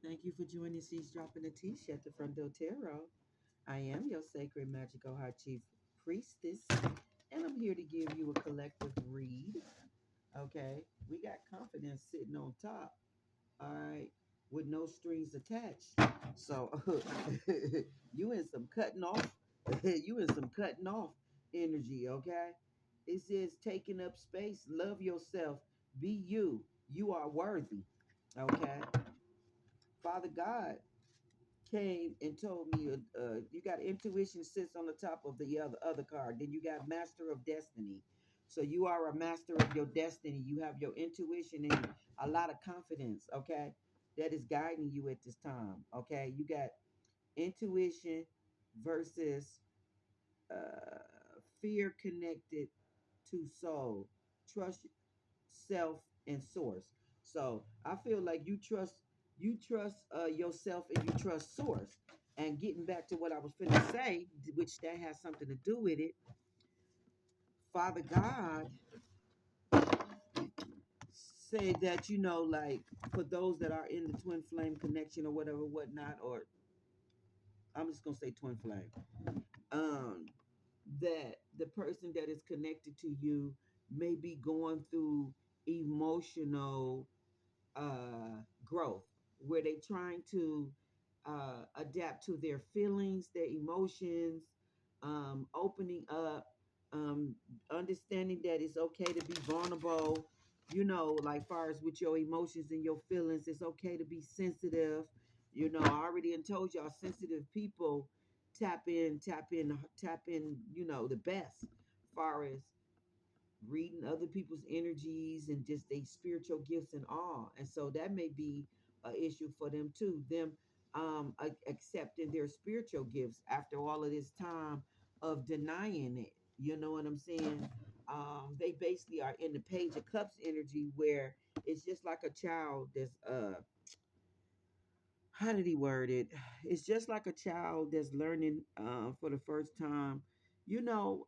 Thank you for joining She's Dropping the Tea at the Front Door Tarot. I am your sacred magical high chief priestess, and I'm here to give you a collective read. Okay, we got confidence sitting on top, all right, with no strings attached. So you in some cutting off, you in some cutting off energy, okay? It says taking up space, love yourself, be you. You are worthy. Okay. Father God came and told me you got intuition sits on the top of the other card. Then you got master of destiny. So you are a master of your destiny. You have your intuition and a lot of confidence, okay? That is guiding you at this time, okay? You got intuition versus uh, fear connected to soul, trust self and source. So I feel like you trust yourself and you trust source. And getting back to what I was finna say, which that has something to do with it, Father God say that like for those that are in the twin flame connection or whatever, whatnot, or I'm just gonna say twin flame. Um, that the person that is connected to you may be going through emotional growth where they trying to adapt to their feelings, their emotions, opening up, um, understanding that it's okay to be vulnerable, like far as with your emotions and your feelings, it's okay to be sensitive. I already and told y'all sensitive people tap in, the best far as reading other people's energies and just their spiritual gifts and all. And so that may be an issue for them too. Them accepting their spiritual gifts after all of this time of denying it. You know what I'm saying? They basically are in the Page of Cups energy where it's just like a child that's how did he word it? It's just like a child that's learning for the first time,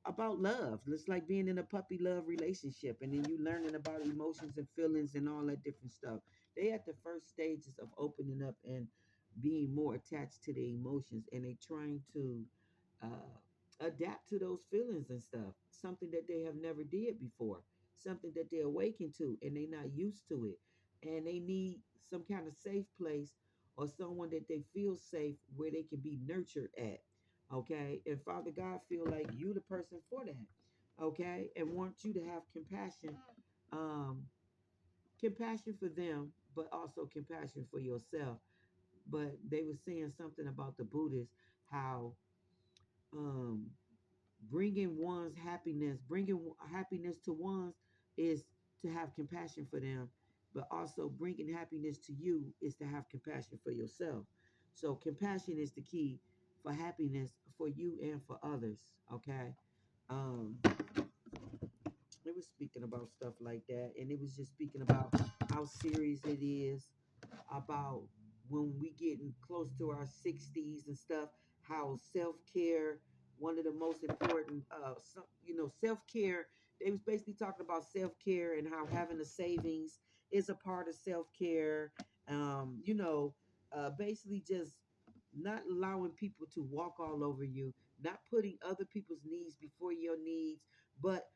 about love. It's like being in a puppy love relationship, and then you learning about emotions and feelings and all that different stuff. They at the first stages of opening up and being more attached to their emotions, and they trying to adapt to those feelings and stuff. Something that they have never did before, something that they're awakened to, and they're not used to it, and they need some kind of safe place or someone that they feel safe where they can be nurtured at. Okay. And Father God feel like you the person for that. Okay. And want you to have compassion, um, compassion for them, but also compassion for yourself. But they were saying something about the Buddhists, how um, bringing happiness to one's is to have compassion for them, but also bringing happiness to you is to have compassion for yourself. So compassion is the key for happiness for you and for others. Okay. Um, it was speaking about stuff like that, and it was just speaking about how serious it is about when we getting close to our 60s and stuff, how self-care, one of the most important self-care. They was basically talking about self-care and how having a savings is a part of self-care. Basically just not allowing people to walk all over you, not putting other people's needs before your needs, but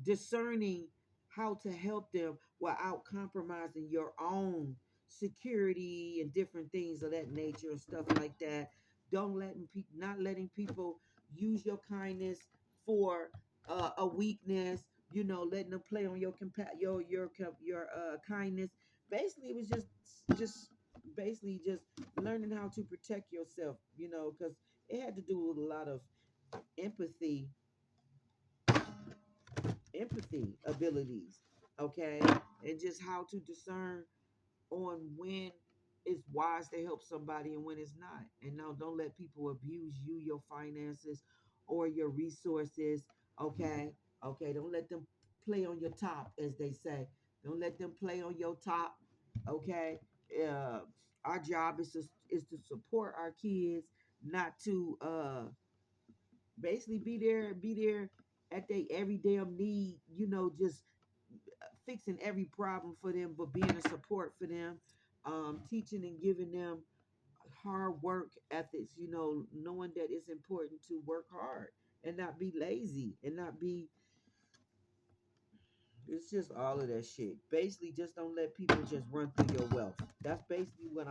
discerning how to help them without compromising your own security and different things of that nature and stuff like that. Don't letting people not letting people use your kindness for a weakness. Letting them play on your kindness. Basically, it was just basically just learning how to protect yourself. Because it had to do with a lot of empathy empathy abilities, okay, and just how to discern on when it's wise to help somebody and when it's not. And now don't let people abuse you, your finances, or your resources, okay? Okay, don't let them play on your top, as they say. Don't let them play on your top, okay? Uh, our job is to support our kids, not to basically be there at their every damn need, just fixing every problem for them, but being a support for them. teaching and giving them hard work ethics, knowing that it's important to work hard and not be lazy and not be, it's just all of that shit. Basically, just don't let people just run through your wealth. That's basically what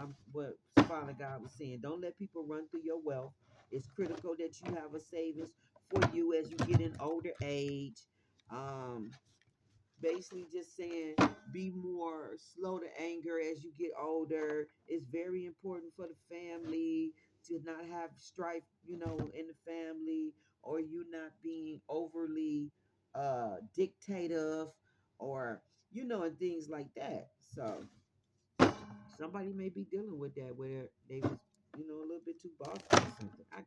Father God was saying. Don't let people run through your wealth. It's critical that you have a savings for you as you get in older age. Um, Basically just saying be more slow to anger as you get older. It's very important for the family to not have strife, in the family, or you not being overly dictative, or and things like that. So somebody may be dealing with that where they was, a little bit too bossy or something. I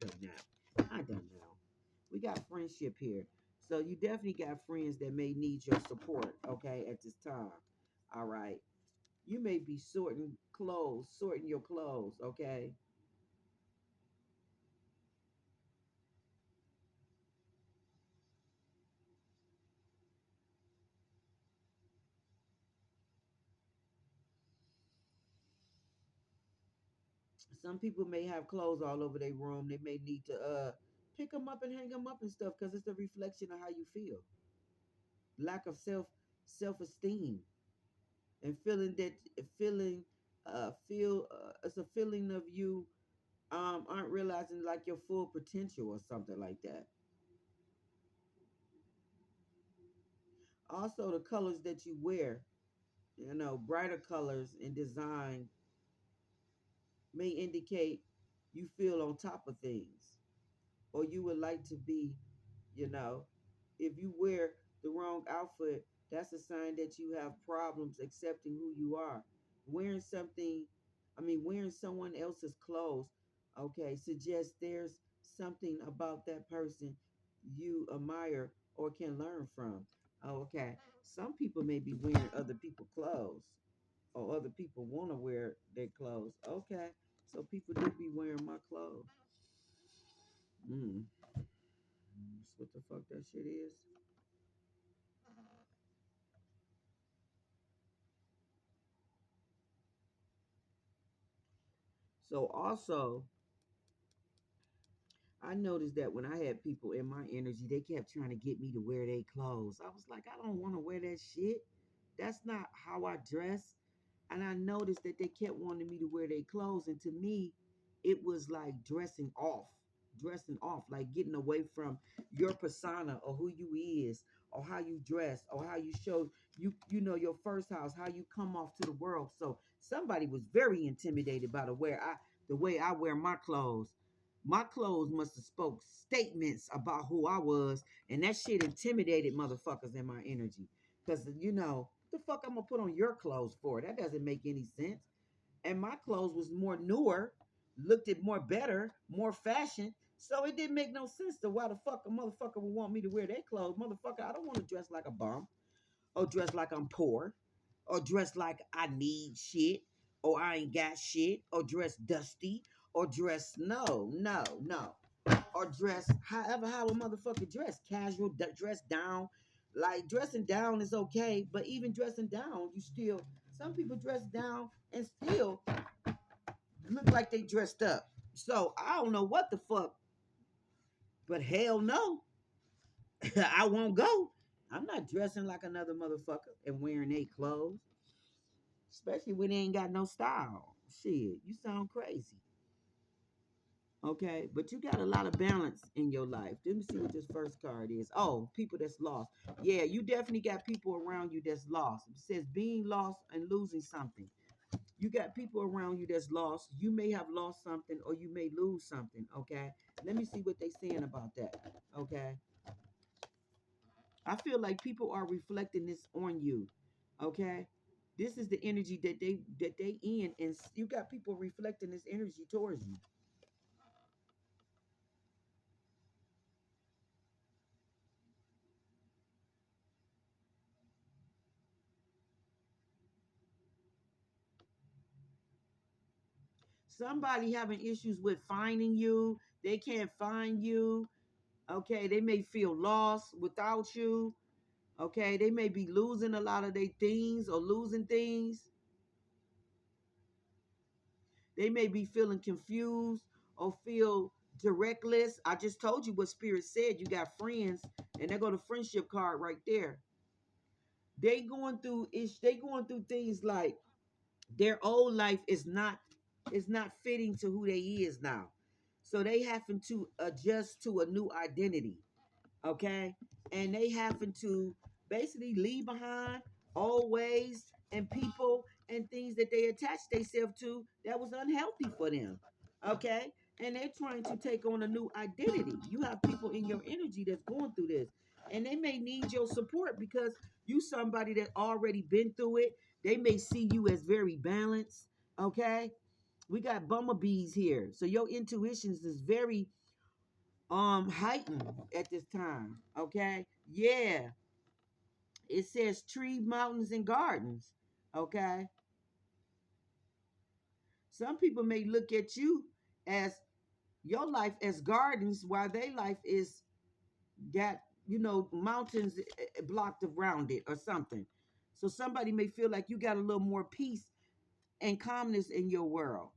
don't know. We got friendship here. So you definitely got friends that may need your support, okay, at this time. All right. You may be sorting your clothes, okay? Some people may have clothes all over their room. They may need to pick them up and hang them up and stuff because it's a reflection of how you feel. Lack of self-esteem and it's a feeling of you aren't realizing like your full potential or something like that. Also, the colors that you wear, brighter colors and design may indicate you feel on top of things, or you would like to be, you know, if you wear the wrong outfit, that's a sign that you have problems accepting who you are. Wearing something, wearing someone else's clothes, okay, suggests there's something about that person you admire or can learn from. Oh, okay. Some people may be wearing other people's clothes, or other people want to wear their clothes. Okay. So people do be wearing my clothes. Mm. That's what the fuck that shit is. So also, I noticed that when I had people in my energy, they kept trying to get me to wear their clothes. I was like, I don't want to wear that shit. That's not how I dress. And I noticed that they kept wanting me to wear their clothes. And to me, it was like dressing off, like getting away from your persona or who you is, or how you dress, or how you show your first house, how you come off to the world. So somebody was very intimidated by the way I wear my clothes. My clothes must have spoke statements about who I was, and that shit intimidated motherfuckers in my energy. Cause the fuck I'm gonna put on your clothes for? That doesn't make any sense. And my clothes was more newer, looked it more better, more fashion. So it didn't make no sense to why the fuck a motherfucker would want me to wear their clothes. Motherfucker, I don't want to dress like a bum, or dress like I'm poor, or dress like I need shit, or I ain't got shit, or dress dusty, or dress no, or dress how a motherfucker dress, casual, dress down. Like dressing down is okay, but even dressing down, you still some people dress down and still look like they dressed up. So I don't know what the fuck, but hell no, I won't go. I'm not dressing like another motherfucker and wearing their clothes, especially when they ain't got no style. Shit, you sound crazy. Okay, but you got a lot of balance in your life. Let me see what this first card is. Oh, people that's lost. Yeah, you definitely got people around you that's lost. It says being lost and losing something. You got people around you that's lost. You may have lost something or you may lose something. Okay, let me see what they saying about that. Okay, I feel like people are reflecting this on you. Okay, this is the energy that they in, and you got people reflecting this energy towards you. Somebody having issues with finding you. They can't find you. Okay, they may feel lost without you. Okay, they may be losing a lot of their things or losing things. They may be feeling confused or feel directless. I just told you what Spirit said. You got friends, and there go the friendship card right there. They going through things like their old life is not fitting to who they is now. So they having to adjust to a new identity, okay? And they having to basically leave behind old ways and people and things that they attached themselves to that was unhealthy for them, okay? And they're trying to take on a new identity. You have people in your energy that's going through this, and they may need your support because you somebody that already been through it. They may see you as very balanced, okay? We got bumblebees here, so your intuitions is very heightened at this time, okay? Yeah, it says tree, mountains, and gardens, okay? Some people may look at you as your life as gardens while their life is got, mountains blocked around it or something. So somebody may feel like you got a little more peace and calmness in your world.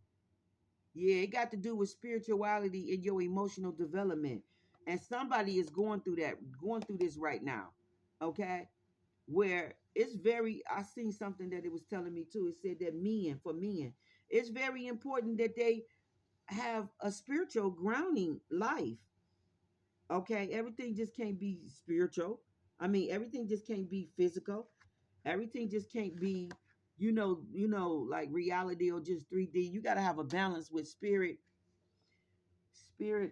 Yeah, it got to do with spirituality and your emotional development. And somebody is going through this right now. Okay? Where it's very, I seen something that it was telling me too. It said that for men, it's very important that they have a spiritual grounding life. Okay? Everything just can't be spiritual. I mean, everything just can't be physical. Everything just can't be, like reality or just 3D. You got to have a balance with spirit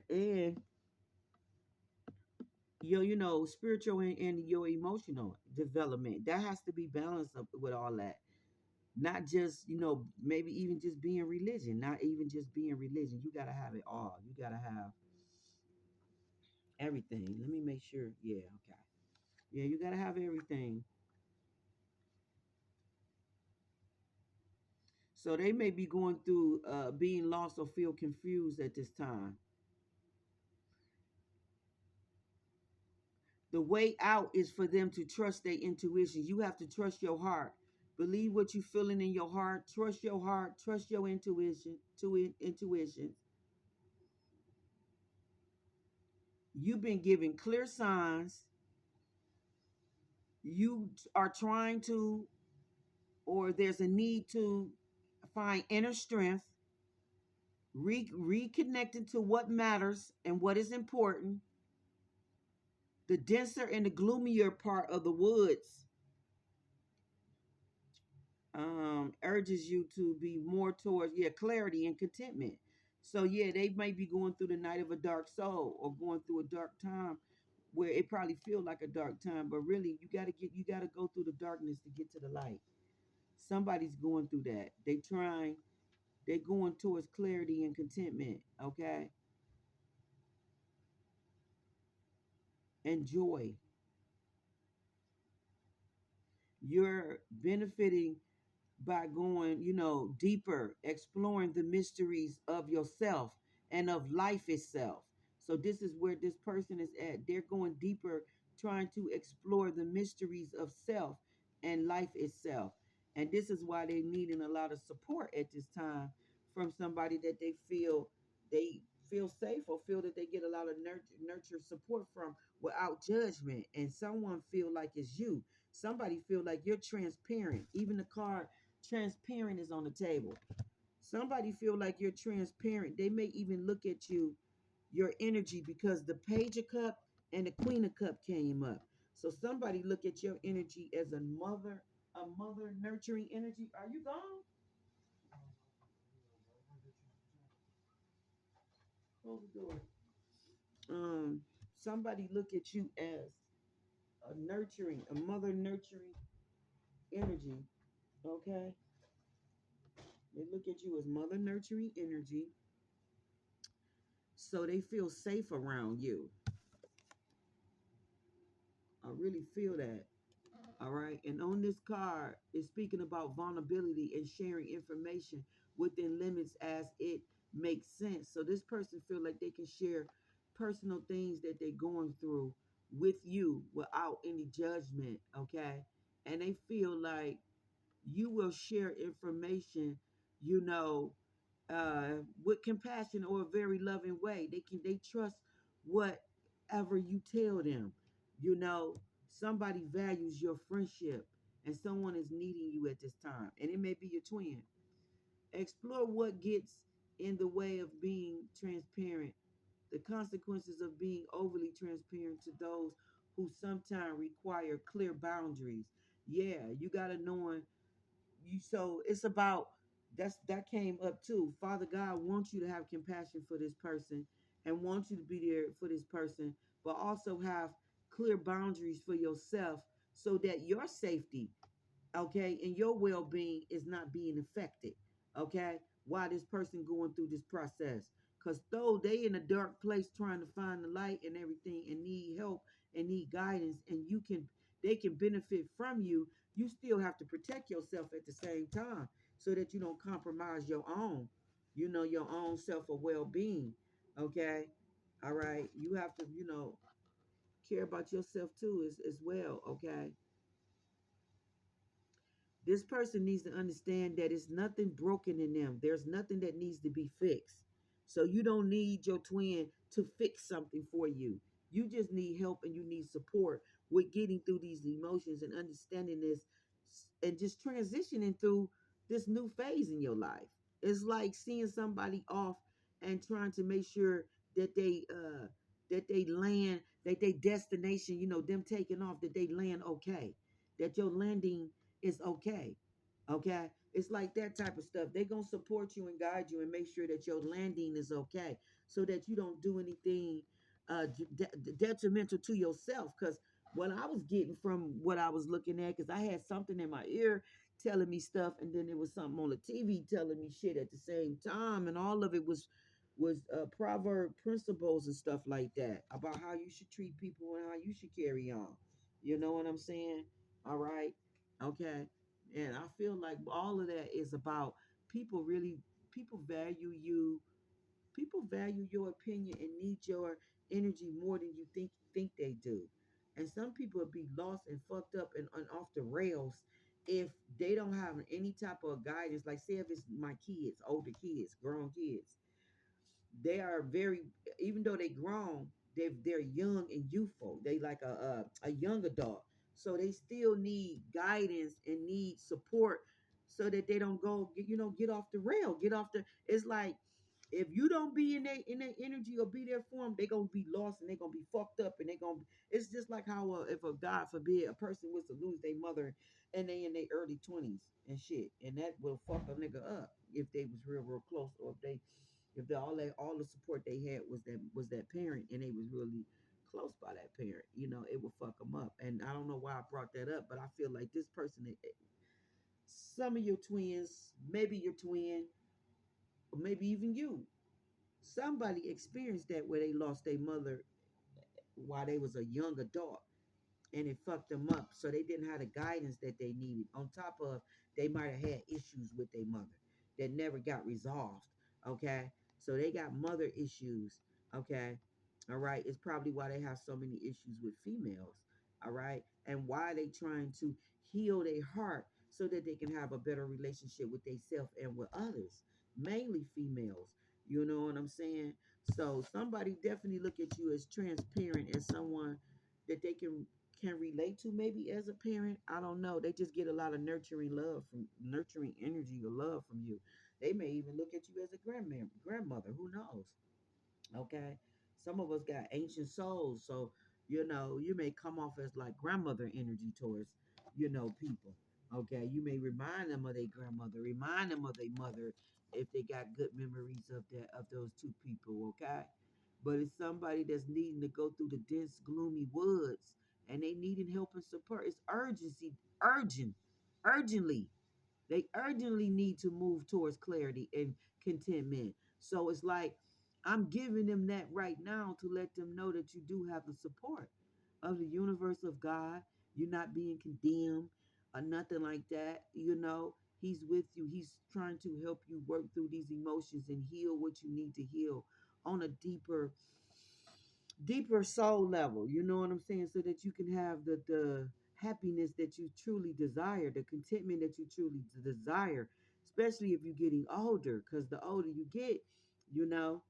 and your, spiritual and your emotional development. That has to be balanced up with all that. Not just, maybe even just being religion. Not even just being religion. You got to have it all. You got to have everything. Let me make sure. Yeah, okay. Yeah, you got to have everything. So they may be going through being lost or feel confused at this time. The way out is for them to trust their intuition. You have to trust your heart. Believe what you're feeling in your heart. Trust your heart. Trust your intuition. Intuition. You've been given clear signs. You are trying to, or there's a need to find inner strength, reconnecting to what matters and what is important. The denser and the gloomier part of the woods urges you to be more towards clarity and contentment. So yeah, they might be going through the night of a dark soul or going through a dark time where it probably feel like a dark time, but really you gotta go through the darkness to get to the light. Somebody's going through that. They going towards clarity and contentment, okay, and joy. You're benefiting by going, deeper, exploring the mysteries of yourself and of life itself. So this is where this person is at. They're going deeper, trying to explore the mysteries of self and life itself. And this is why they're needing a lot of support at this time from somebody that they feel safe or feel that they get a lot of nurture support from without judgment. And someone feel like it's you. Somebody feel like you're transparent. Even the card transparent is on the table. Somebody feel like you're transparent. They may even look at your energy, because the page of cup and the queen of cup came up. So somebody look at your energy as a mother nurturing energy. Are you gone? Close the door. Um, somebody look at you as a mother nurturing energy. Okay, they look at you as mother nurturing energy, so they feel safe around you. I really feel that. All right. And on this card is speaking about vulnerability and sharing information within limits as it makes sense. So this person feel like they can share personal things that they're going through with you without any judgment. Okay. And they feel like you will share information, you know, with compassion or a very loving way. They trust whatever you tell them. You know, somebody values your friendship and someone is needing you at this time. And it may be your twin. Explore what gets in the way of being transparent, the consequences of being overly transparent to those who sometimes require clear boundaries. Yeah, you gotta know you. So it's about that came up too. Father God wants you to have compassion for this person and wants you to be there for this person, but also have clear boundaries for yourself so that your safety, okay, and your well-being is not being affected, okay, while this person going through this process. Because though they in a dark place trying to find the light and everything and need help and need guidance, and you can they can benefit from you, you still have to protect yourself at the same time so that you don't compromise your own, your own self or well-being. Okay. All right. You have to, care about yourself too as well. Okay. This person needs to understand that it's nothing broken in them. There's nothing that needs to be fixed. So you don't need your twin to fix something for you. You just need help and you need support with getting through these emotions and understanding this and just transitioning through this new phase in your life. It's like seeing somebody off and trying to make sure that they land, that they destination, them taking off, that they land okay, that your landing is okay. Okay. It's like that type of stuff. They're going to support you and guide you and make sure that your landing is okay so that you don't do anything detrimental to yourself. Because what I was getting from what I was looking at, because I had something in my ear telling me stuff, and then there was something on the TV telling me shit at the same time, and all of it was proverb principles and stuff like that about how you should treat people and how you should carry on. You know what I'm saying? All right. Okay. And I feel like all of that is about people really people value you. People value your opinion and need your energy more than you think they do. And some people will be lost and fucked up and off the rails if they don't have any type of guidance. Like say if it's my kids, older kids, grown kids, they are very, even though they grown, they're young and youthful. They like a young adult, so they still need guidance and need support so that they don't go get off the rail, get off the. It's like if you don't be in their energy or be there for them, they're gonna be lost and they're gonna be fucked up and they're gonna. It's just like how if a God forbid a person was to lose their mother and they in their early 20s and shit, and that will fuck a nigga up if they was real close or if all the support they had was that parent and they was really close by that parent, it would fuck them up. And I don't know why I brought that up, but I feel like this person, some of your twins, maybe your twin, or maybe even you, somebody experienced that where they lost their mother while they was a young adult and it fucked them up. So they didn't have the guidance that they needed. On top of they might have had issues with their mother that never got resolved. Okay. So they got mother issues. Okay. All right. It's probably why they have so many issues with females. All right. And why they trying to heal their heart so that they can have a better relationship with themselves and with others, mainly females. You know what I'm saying? So somebody definitely look at you as transparent, as someone that they can relate to maybe as a parent. I don't know. They just get a lot of nurturing energy or love from you. They may even look at you as a grandmother. Who knows? Okay. Some of us got ancient souls, so you may come off as like grandmother energy towards, people. Okay. You may remind them of their grandmother, remind them of their mother if they got good memories of those two people, okay? But it's somebody that's needing to go through the dense, gloomy woods and they needing help and support. It's urgently. They urgently need to move towards clarity and contentment. So it's like I'm giving them that right now to let them know that you do have the support of the universe of God. You're not being condemned or nothing like that. He's with you. He's trying to help you work through these emotions and heal what you need to heal on a deeper soul level. You know what I'm saying? So that you can have the happiness that you truly desire, the contentment that you truly desire, especially if you're getting older, because the older you get, you know,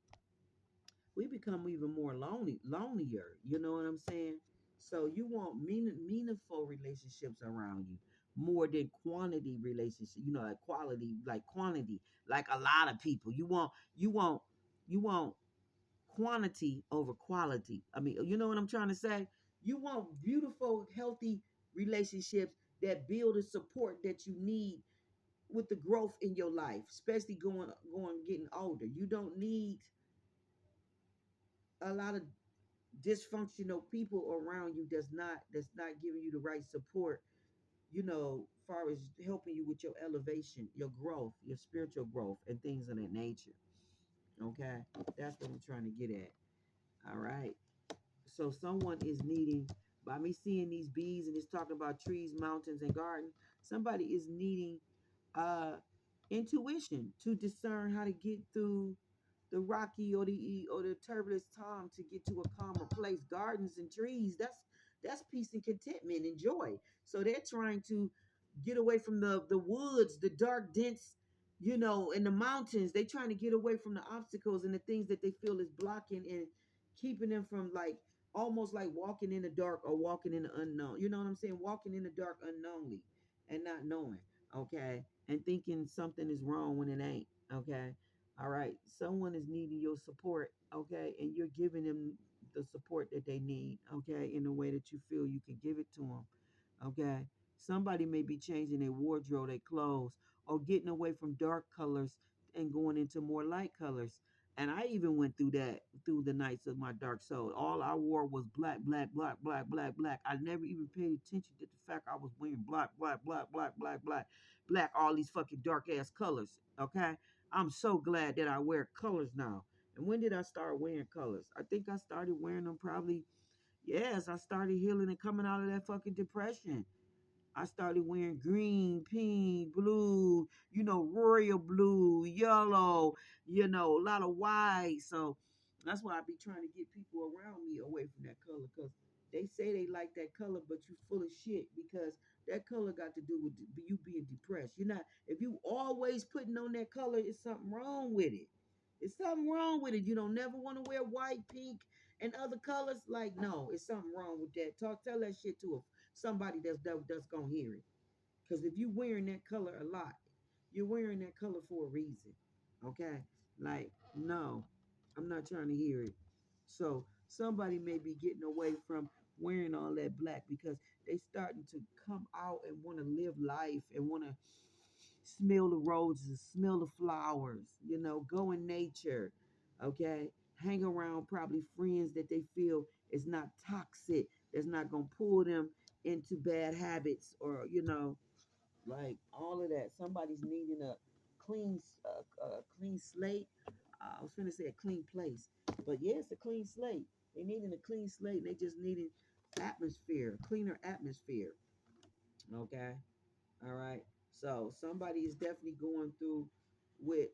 we become even more lonelier. You know what I'm saying? So you want meaningful relationships around you more than quantity relationships. You know, like quality, like quantity, like a lot of people. You want quantity over quality. I mean, you know what I'm trying to say? You want beautiful, healthy relationships that build the support that you need with the growth in your life, especially going getting older. You don't need a lot of dysfunctional people around you that's not giving you the right support, you know, far as helping you with your elevation, your growth, your spiritual growth, and things of that nature. Okay, that's what I'm trying to get at. All right. So someone is needing, by me seeing these bees and it's talking about trees, mountains, and garden, somebody is needing uh intuition to discern how to get through the rocky or the turbulent time to get to a calmer place. Gardens and trees, that's peace and contentment and joy. So they're trying to get away from the woods, the dark, dense, you know, and the mountains. They trying to get away from the obstacles and the things that they feel is blocking and keeping them from, like, almost like walking in the dark or walking in the unknown. You know what I'm saying? Walking in the dark unknownly and not knowing, okay? And thinking something is wrong when it ain't, okay? All right. Someone is needing your support, okay? And you're giving them the support that they need, okay? In a way that you feel you can give it to them, okay? Somebody may be changing their wardrobe, their clothes, or getting away from dark colors and going into more light colors. And I even went through that through the nights of my dark soul. All I wore was black, black, black, black, black, black. I never even paid attention to the fact I was wearing black, black, black, black, black, black, black, all these fucking dark ass colors. Okay. I'm so glad that I wear colors now. And when did I start wearing colors? I think I started wearing them probably, yes, I started healing and coming out of that fucking depression. I started wearing green, pink, blue, you know, royal blue, yellow, you know, a lot of white. So that's why I be trying to get people around me away from that color, because they say they like that color, but you full of shit, because that color got to do with you being depressed. You're not, if you always putting on that color, it's something wrong with it. It's something wrong with it. You don't never want to wear white, pink, and other colors. Like, no, it's something wrong with that. Tell that shit to somebody that's gonna hear it. Because if you wearing that color a lot, you're wearing that color for a reason. Okay? Like, no, I'm not trying to hear it. So somebody may be getting away from wearing all that black because they starting to come out and want to live life and want to smell the roses, smell the flowers, you know, go in nature. Okay? Hang around probably friends that they feel is not toxic, that's not gonna pull them into bad habits, or, you know, like all of that. Somebody's needing a clean slate. I was going to say a clean place, but yeah, it's a clean slate. They needing a clean slate. And they just needing atmosphere, cleaner atmosphere. Okay, all right. So somebody is definitely going through with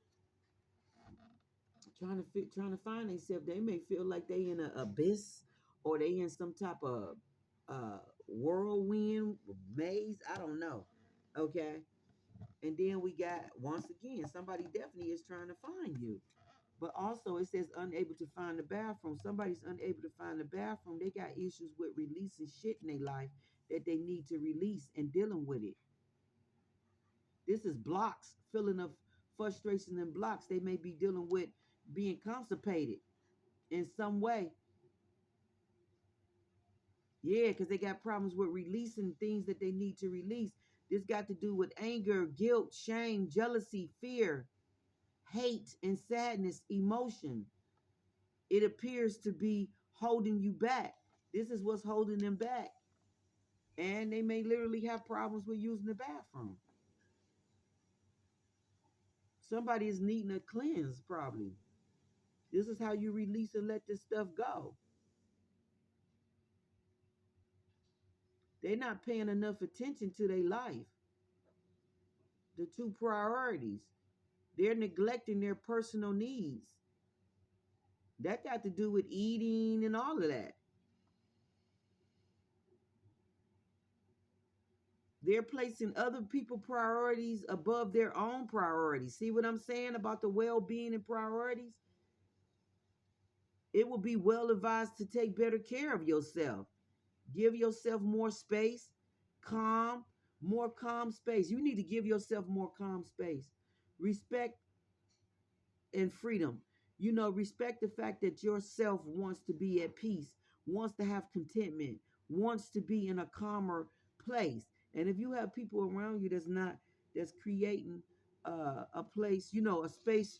trying to find themselves. They may feel like they in an abyss, or they in some type of whirlwind maze. I don't know. Okay. And then we got, once again, somebody definitely is trying to find you. But also it says unable to find the bathroom. Somebody's unable to find the bathroom. They got issues with releasing shit in their life that they need to release and dealing with it. This is blocks, filling of frustration and blocks. They may be dealing with being constipated in some way. Yeah, because they got problems with releasing things that they need to release. This got to do with anger, guilt, shame, jealousy, fear, hate, and sadness, emotion. It appears to be holding you back. This is what's holding them back. And they may literally have problems with using the bathroom. Somebody is needing a cleanse, probably. This is how you release and let this stuff go. They're not paying enough attention to their life, the two priorities. They're neglecting their personal needs. That got to do with eating and all of that. They're placing other people's priorities above their own priorities. See what I'm saying about the well-being and priorities? It will be well advised to take better care of yourself. Give yourself more space, calm, more calm space. You need to give yourself more calm space. Respect and freedom. You know, respect the fact that yourself wants to be at peace, wants to have contentment, wants to be in a calmer place. And if you have people around you that's creating a place, a space,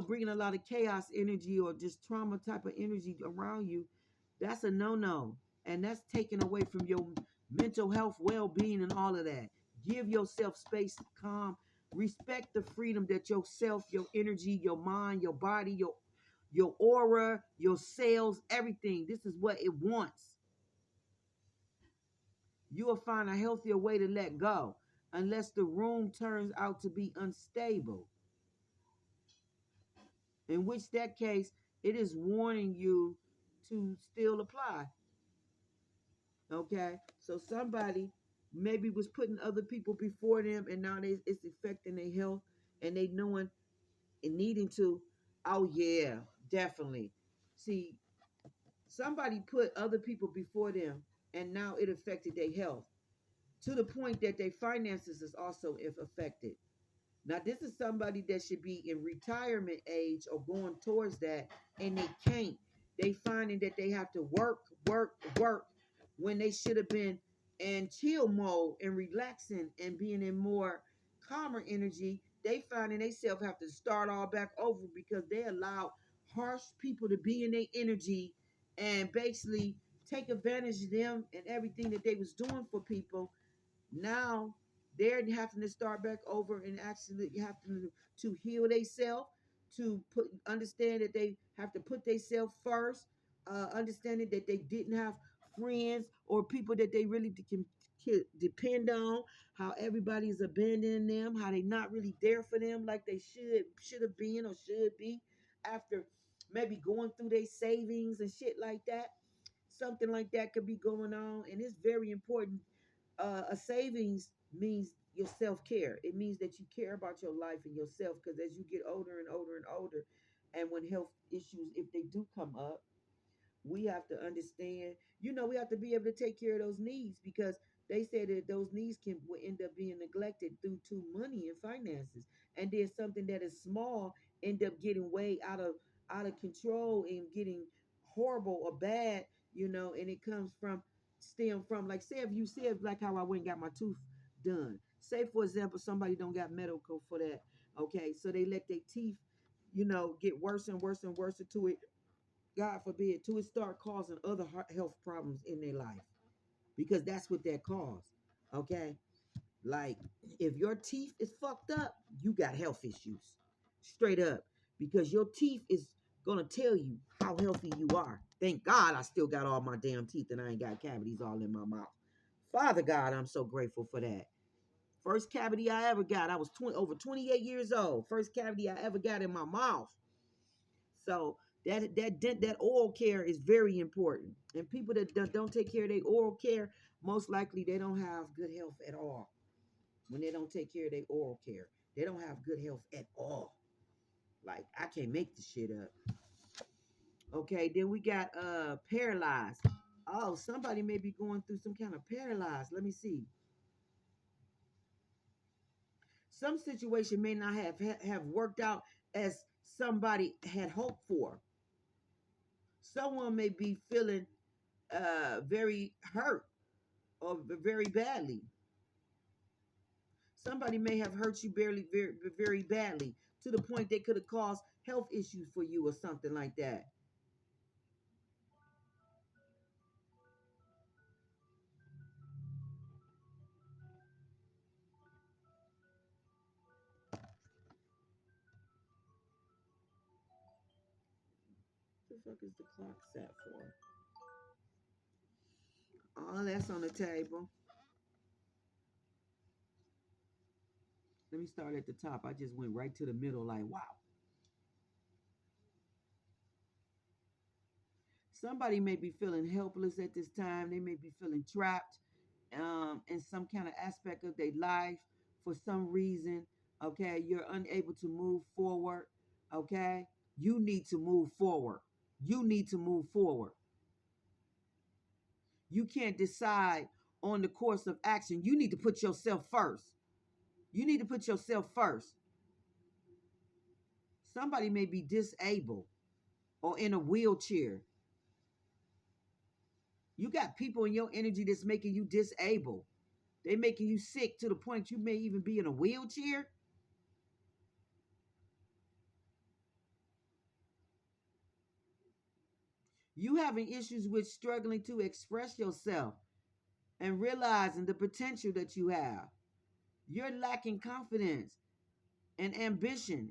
bringing a lot of chaos energy or just trauma type of energy around you, that's a no-no. And that's taken away from your mental health, well-being, and all of that. Give yourself space, calm. Respect the freedom that yourself, your energy, your mind, your body, your aura, your cells, everything. This is what it wants. You will find a healthier way to let go, unless the room turns out to be unstable. In which that case, it is warning you to still apply. Okay? So somebody maybe was putting other people before them, and now it's affecting their health, and they knowing and needing to. Oh yeah, definitely. See, somebody put other people before them, and now it affected their health to the point that their finances is also if affected. Now, this is somebody that should be in retirement age or going towards that, and they can't. They finding that they have to work, work, work when they should have been in chill mode and relaxing and being in more calmer energy. They finding themselves have to start all back over because they allow harsh people to be in their energy and basically take advantage of them and everything that they was doing for people. Now they're having to start back over and actually have to heal themselves, to put understand that they have to put themselves first, understanding that they didn't have friends or people that they really can depend on, how everybody's abandoning them, how they not really there for them like they should have been or should be after maybe going through their savings and shit like that. Something like that could be going on, and it's very important. A savings means your self-care. It means that you care about your life and yourself, because as you get older and older and older, and when health issues, if they do come up, we have to understand, we have to be able to take care of those needs, because they say that those needs will end up being neglected due to money and finances. And then something that is small end up getting way out of control and getting horrible or bad, and it comes from stem from, like, say if you said like how I went and got my tooth done. Say for example, somebody don't got medical for that. Okay, so they let their teeth, get worse and worse and worse to it, God forbid, to it start causing other health problems in their life, because that's what that caused. Okay, like if your teeth is fucked up, you got health issues, straight up, because your teeth is gonna tell you how healthy you are. Thank God I still got all my damn teeth and I ain't got cavities all in my mouth. Father God, I'm so grateful for that. First cavity I ever got, I was over 28 years old. First cavity I ever got in my mouth. So that oral care is very important. And people that don't take care of their oral care, most likely they don't have good health at all. When they don't take care of their oral care, they don't have good health at all. Like, I can't make this shit up. Okay, then we got paralyzed. Oh, somebody may be going through some kind of paralyzed. Let me see. Some situation may not have worked out as somebody had hoped for. Someone may be feeling very hurt or very badly. Somebody may have hurt you very badly, to the point they could have caused health issues for you or something like that. What the fuck is the clock set for? Oh, that's on the table. Let me start at the top. I just went right to the middle, like, wow. Somebody may be feeling helpless at this time. They may be feeling trapped. in some kind of aspect of their life for some reason, okay, you're unable to move forward, okay, you need to move forward. You need to move forward. You can't decide on the course of action. You need to put yourself first. You need to put yourself first. Somebody may be disabled or in a wheelchair. You got people in your energy that's making you disabled. They making you sick to the point you may even be in a wheelchair. You having issues with struggling to express yourself and realizing the potential that you have. You're lacking confidence and ambition,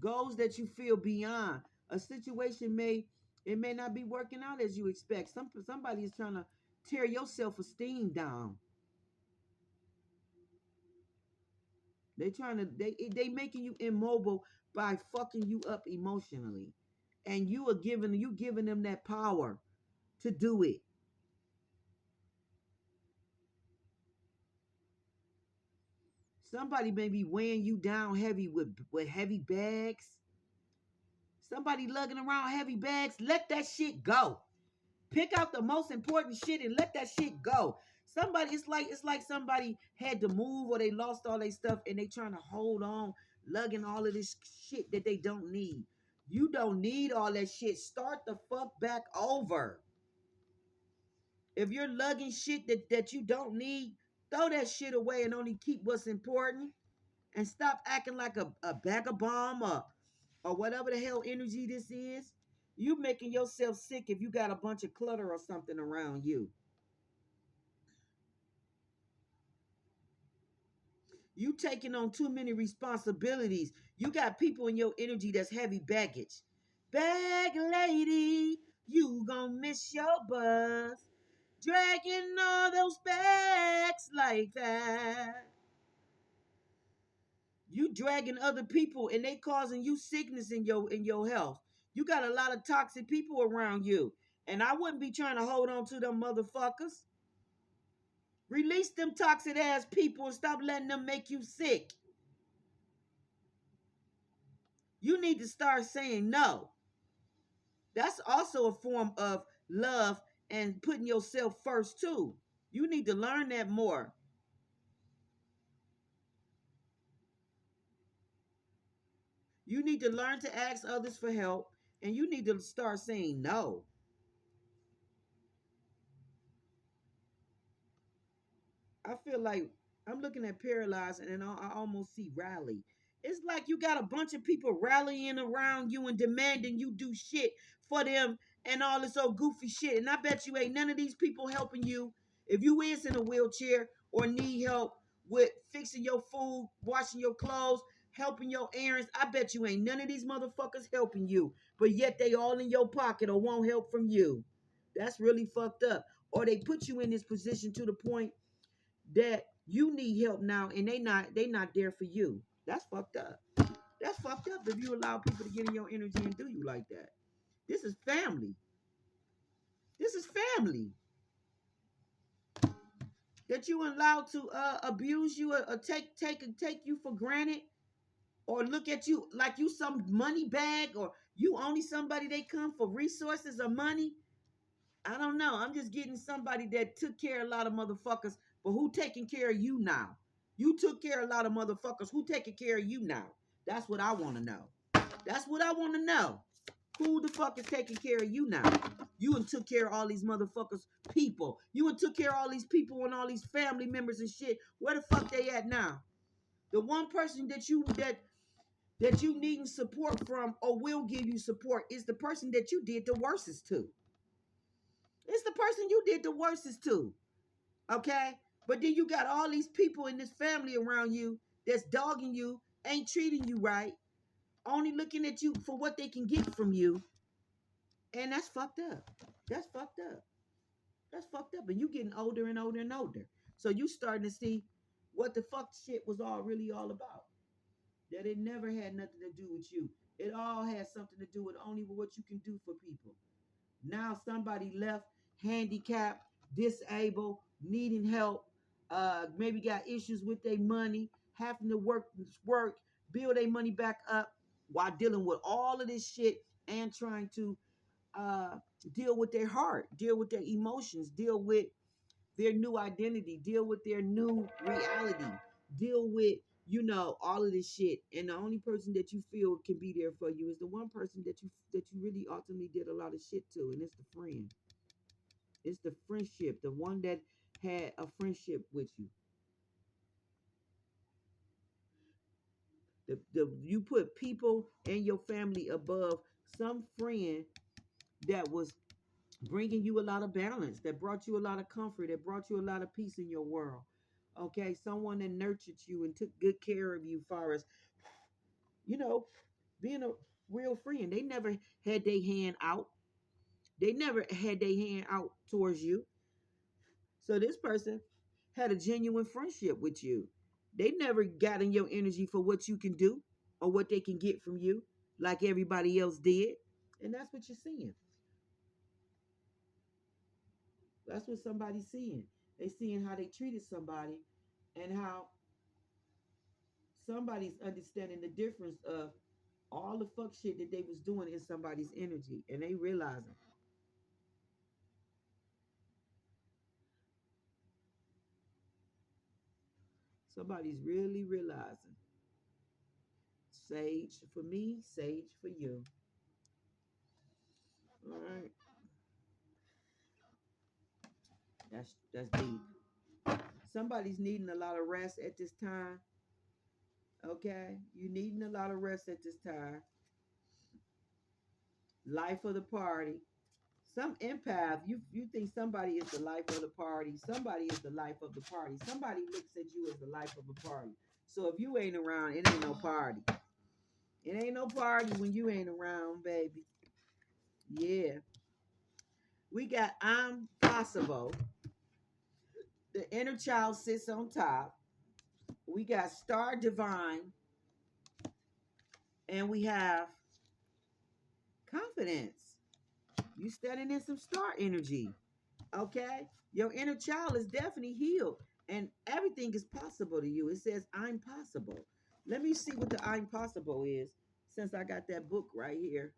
goals that you feel beyond. A situation may not be working out as you expect. Somebody is trying to tear your self-esteem down. They making you immobile by fucking you up emotionally. And you giving them that power to do it. Somebody may be weighing you down heavy with heavy bags. Somebody lugging around heavy bags. Let that shit go. Pick out the most important shit and let that shit go. Somebody, it's like somebody had to move or they lost all their stuff and they trying to hold on, lugging all of this shit that they don't need. You don't need all that shit. Start the fuck back over. If you're lugging shit that you don't need, throw that shit away and only keep what's important. And stop acting like a bag of bomb or whatever the hell energy this is. You making yourself sick if you got a bunch of clutter or something around you. You taking on too many responsibilities. You got people in your energy that's heavy baggage. Bag lady, you gonna miss your bus. Dragging all those bags like that. You dragging other people and they causing you sickness in your health. You got a lot of toxic people around you. And I wouldn't be trying to hold on to them motherfuckers. Release them toxic ass people and stop letting them make you sick. You need to start saying no. That's also a form of love and putting yourself first too. You need to learn that more. You need to learn to ask others for help and you need to start saying no. I feel like I'm looking at Paralyzed and then I almost see rally. It's like you got a bunch of people rallying around you and demanding you do shit for them and all this old goofy shit. And I bet you ain't none of these people helping you. If you is in a wheelchair or need help with fixing your food, washing your clothes, helping your errands, I bet you ain't none of these motherfuckers helping you. But yet they all in your pocket or won't help from you. That's really fucked up. Or they put you in this position to the point that you need help now and they not there for you. That's fucked up. That's fucked up if you allow people to get in your energy and do you like that. This is family. This is family. That you allowed to abuse you or take you for granted or look at you like you some money bag or you only somebody they come for resources or money. I don't know. I'm just getting somebody that took care of a lot of motherfuckers, but who taking care of you now? You took care of a lot of motherfuckers. Who taking care of you now? That's what I want to know. That's what I want to know. Who the fuck is taking care of you now? You and took care of all these motherfuckers, people. You and took care of all these people and all these family members and shit. Where the fuck they at now? The one person that you needing support from or will give you support is the person that you did the worstest to. It's the person you did the worstest to. Okay? But then you got all these people in this family around you that's dogging you, ain't treating you right, only looking at you for what they can get from you. And that's fucked up. That's fucked up. That's fucked up. And you getting older and older and older. So you starting to see what the fuck shit was all about. That it never had nothing to do with you. It all has something to do with only what you can do for people. Now somebody left handicapped, disabled, needing help, maybe got issues with their money, having to work, build their money back up while dealing with all of this shit and trying to uh, deal with their heart, deal with their emotions, deal with their new identity, deal with their new reality, deal with, all of this shit. And the only person that you feel can be there for you is the one person that you really ultimately did a lot of shit to, and it's the friend. It's the friendship, the one that had a friendship with you. The you put people and your family above some friend that was bringing you a lot of balance, that brought you a lot of comfort, that brought you a lot of peace in your world. Okay, someone that nurtured you and took good care of you, far as you know, being a real friend. They never had their hand out. They never had their hand out towards you. So this person had a genuine friendship with you. They never got in your energy for what you can do or what they can get from you, like everybody else did. And that's what you're seeing. That's what somebody's seeing. They seeing how they treated somebody and how somebody's understanding the difference of all the fuck shit that they was doing in somebody's energy, and they realizing somebody's really realizing. Sage for me, sage for you. All right, that's deep. Somebody's needing a lot of rest at this time. Okay, you needing a lot of rest at this time. Life of the party. Some empath, you think somebody is the life of the party. Somebody is the life of the party. Somebody looks at you as the life of a party. So if you ain't around, it ain't no party. It ain't no party when you ain't around, baby. Yeah. We got I'm possible. The inner child sits on top. We got star divine. And we have confidence. You standing in some star energy. Okay? Your inner child is definitely healed. And everything is possible to you. It says I'm possible. Let me see what the I'm possible is, since I got that book right here.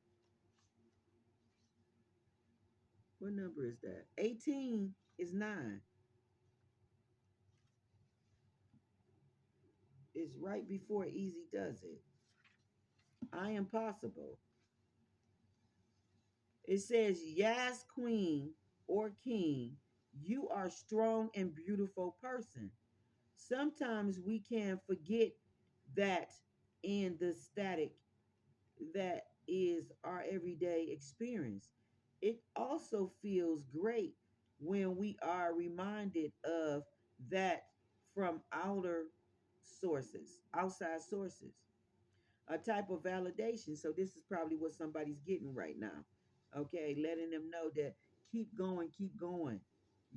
What number is that? 18 is 9. It's right before Easy does it. I am possible. It says, yes, queen or king, you are a strong and beautiful person. Sometimes we can forget that in the static that is our everyday experience. It also feels great when we are reminded of that from outside sources, a type of validation. So this is probably what somebody's getting right now. Okay, letting them know that keep going, keep going.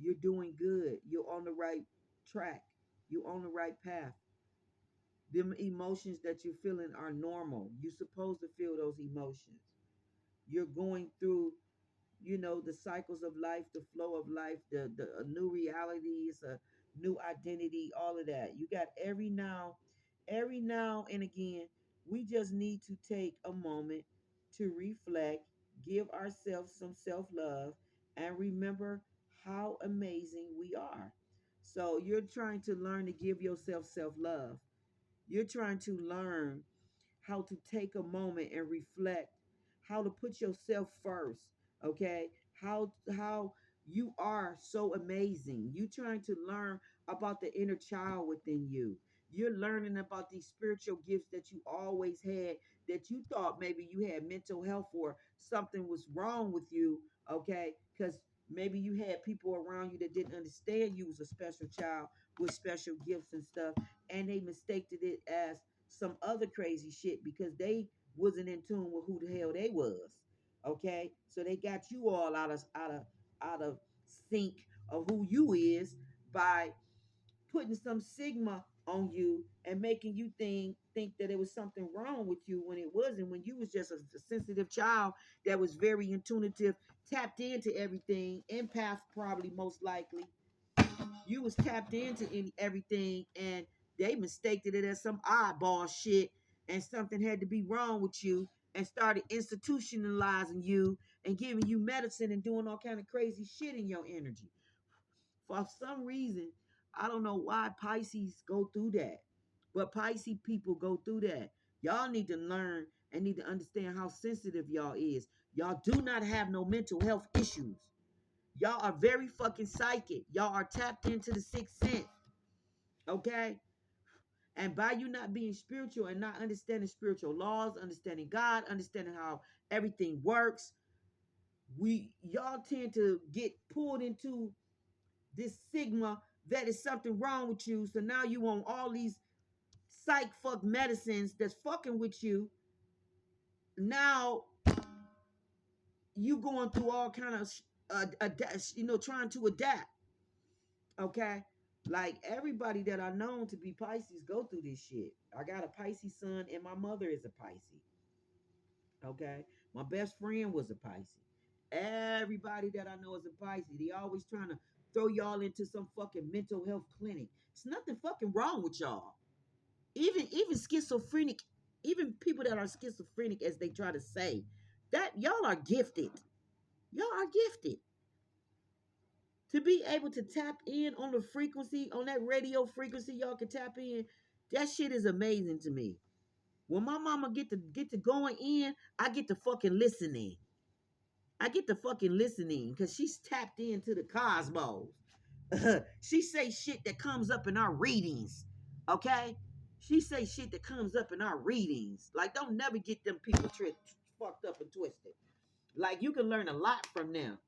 You're doing good. You're on the right track. You're on the right path. Them emotions that you're feeling are normal. You're supposed to feel those emotions. You're going through, the cycles of life, the flow of life, the a new realities, a new identity, all of that. You got every now and again, we just need to take a moment to reflect, give ourselves some self-love, and remember how amazing we are. So you're trying to learn to give yourself self-love. You're trying to learn how to take a moment and reflect, how to put yourself first, okay? How you are so amazing. You trying to learn about the inner child within you. You're learning about these spiritual gifts that you always had, that you thought maybe you had mental health or something was wrong with you, okay? Because maybe you had people around you that didn't understand you was a special child with special gifts and stuff, and they mistaked it as some other crazy shit because they wasn't in tune with who the hell they was. Okay, so they got you all out of sync of who you is by putting some stigma on you and making you think that it was something wrong with you when it wasn't, when you was just a sensitive child that was very intuitive, tapped into everything, empath probably most likely. You was tapped into everything, and they mistaked it as some oddball shit, and something had to be wrong with you, and started institutionalizing you and giving you medicine and doing all kind of crazy shit in your energy. For some reason, I don't know why Pisces go through that, but Pisces people go through that. Y'all need to learn and need to understand how sensitive y'all is. Y'all do not have no mental health issues. Y'all are very fucking psychic. Y'all are tapped into the sixth sense. Okay? And by you not being spiritual and not understanding spiritual laws, understanding God, understanding how everything works, y'all tend to get pulled into this sigma that is something wrong with you. So now you on all these psych fuck medicines that's fucking with you. Now you going through all kind of trying to adapt. Okay, like everybody that I known to be Pisces go through this shit. I got a Pisces son, and my mother is a Pisces. Okay, my best friend was a Pisces. Everybody that I know is a Pisces. They always trying to throw y'all into some fucking mental health clinic. It's nothing fucking wrong with y'all. Even schizophrenic, even people that are schizophrenic, as they try to say, that y'all are gifted. Y'all are gifted to be able to tap in on the frequency, on that radio frequency. Y'all can tap in. That shit is amazing to me. When my mama get to going in, I get to fucking listening. I get to fucking listening because she's tapped into the cosmos. She say shit that comes up in our readings. Okay? She say shit that comes up in our readings. Like, don't never get them people fucked up and twisted. Like, you can learn a lot from them.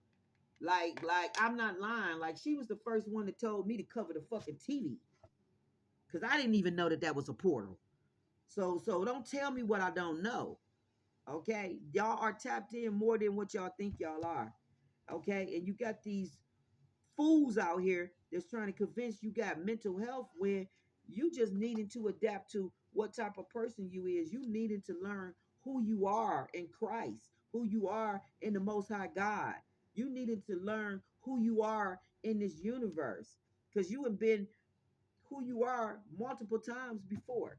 Like I'm not lying. Like, she was the first one that told me to cover the fucking TV. Cause I didn't even know that that was a portal. So don't tell me what I don't know. Okay? Y'all are tapped in more than what y'all think y'all are. Okay? And you got these fools out here that's trying to convince you got mental health when you just needing to adapt to what type of person you is. You needing to learn who you are in Christ, who you are in the Most High God. You needed to learn who you are in this universe because you have been who you are multiple times before.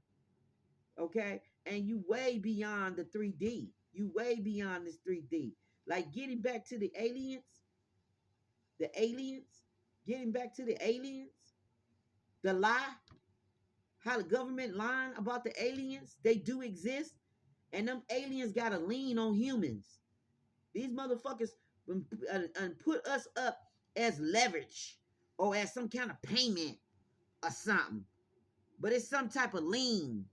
Okay, and you way beyond the 3D. You way beyond this 3D. Like getting back to the aliens, getting back to the aliens, the lie, how the government lying about the aliens, they do exist, and them aliens got to lean on humans. These motherfuckers put us up as leverage or as some kind of payment or something, but it's some type of lean.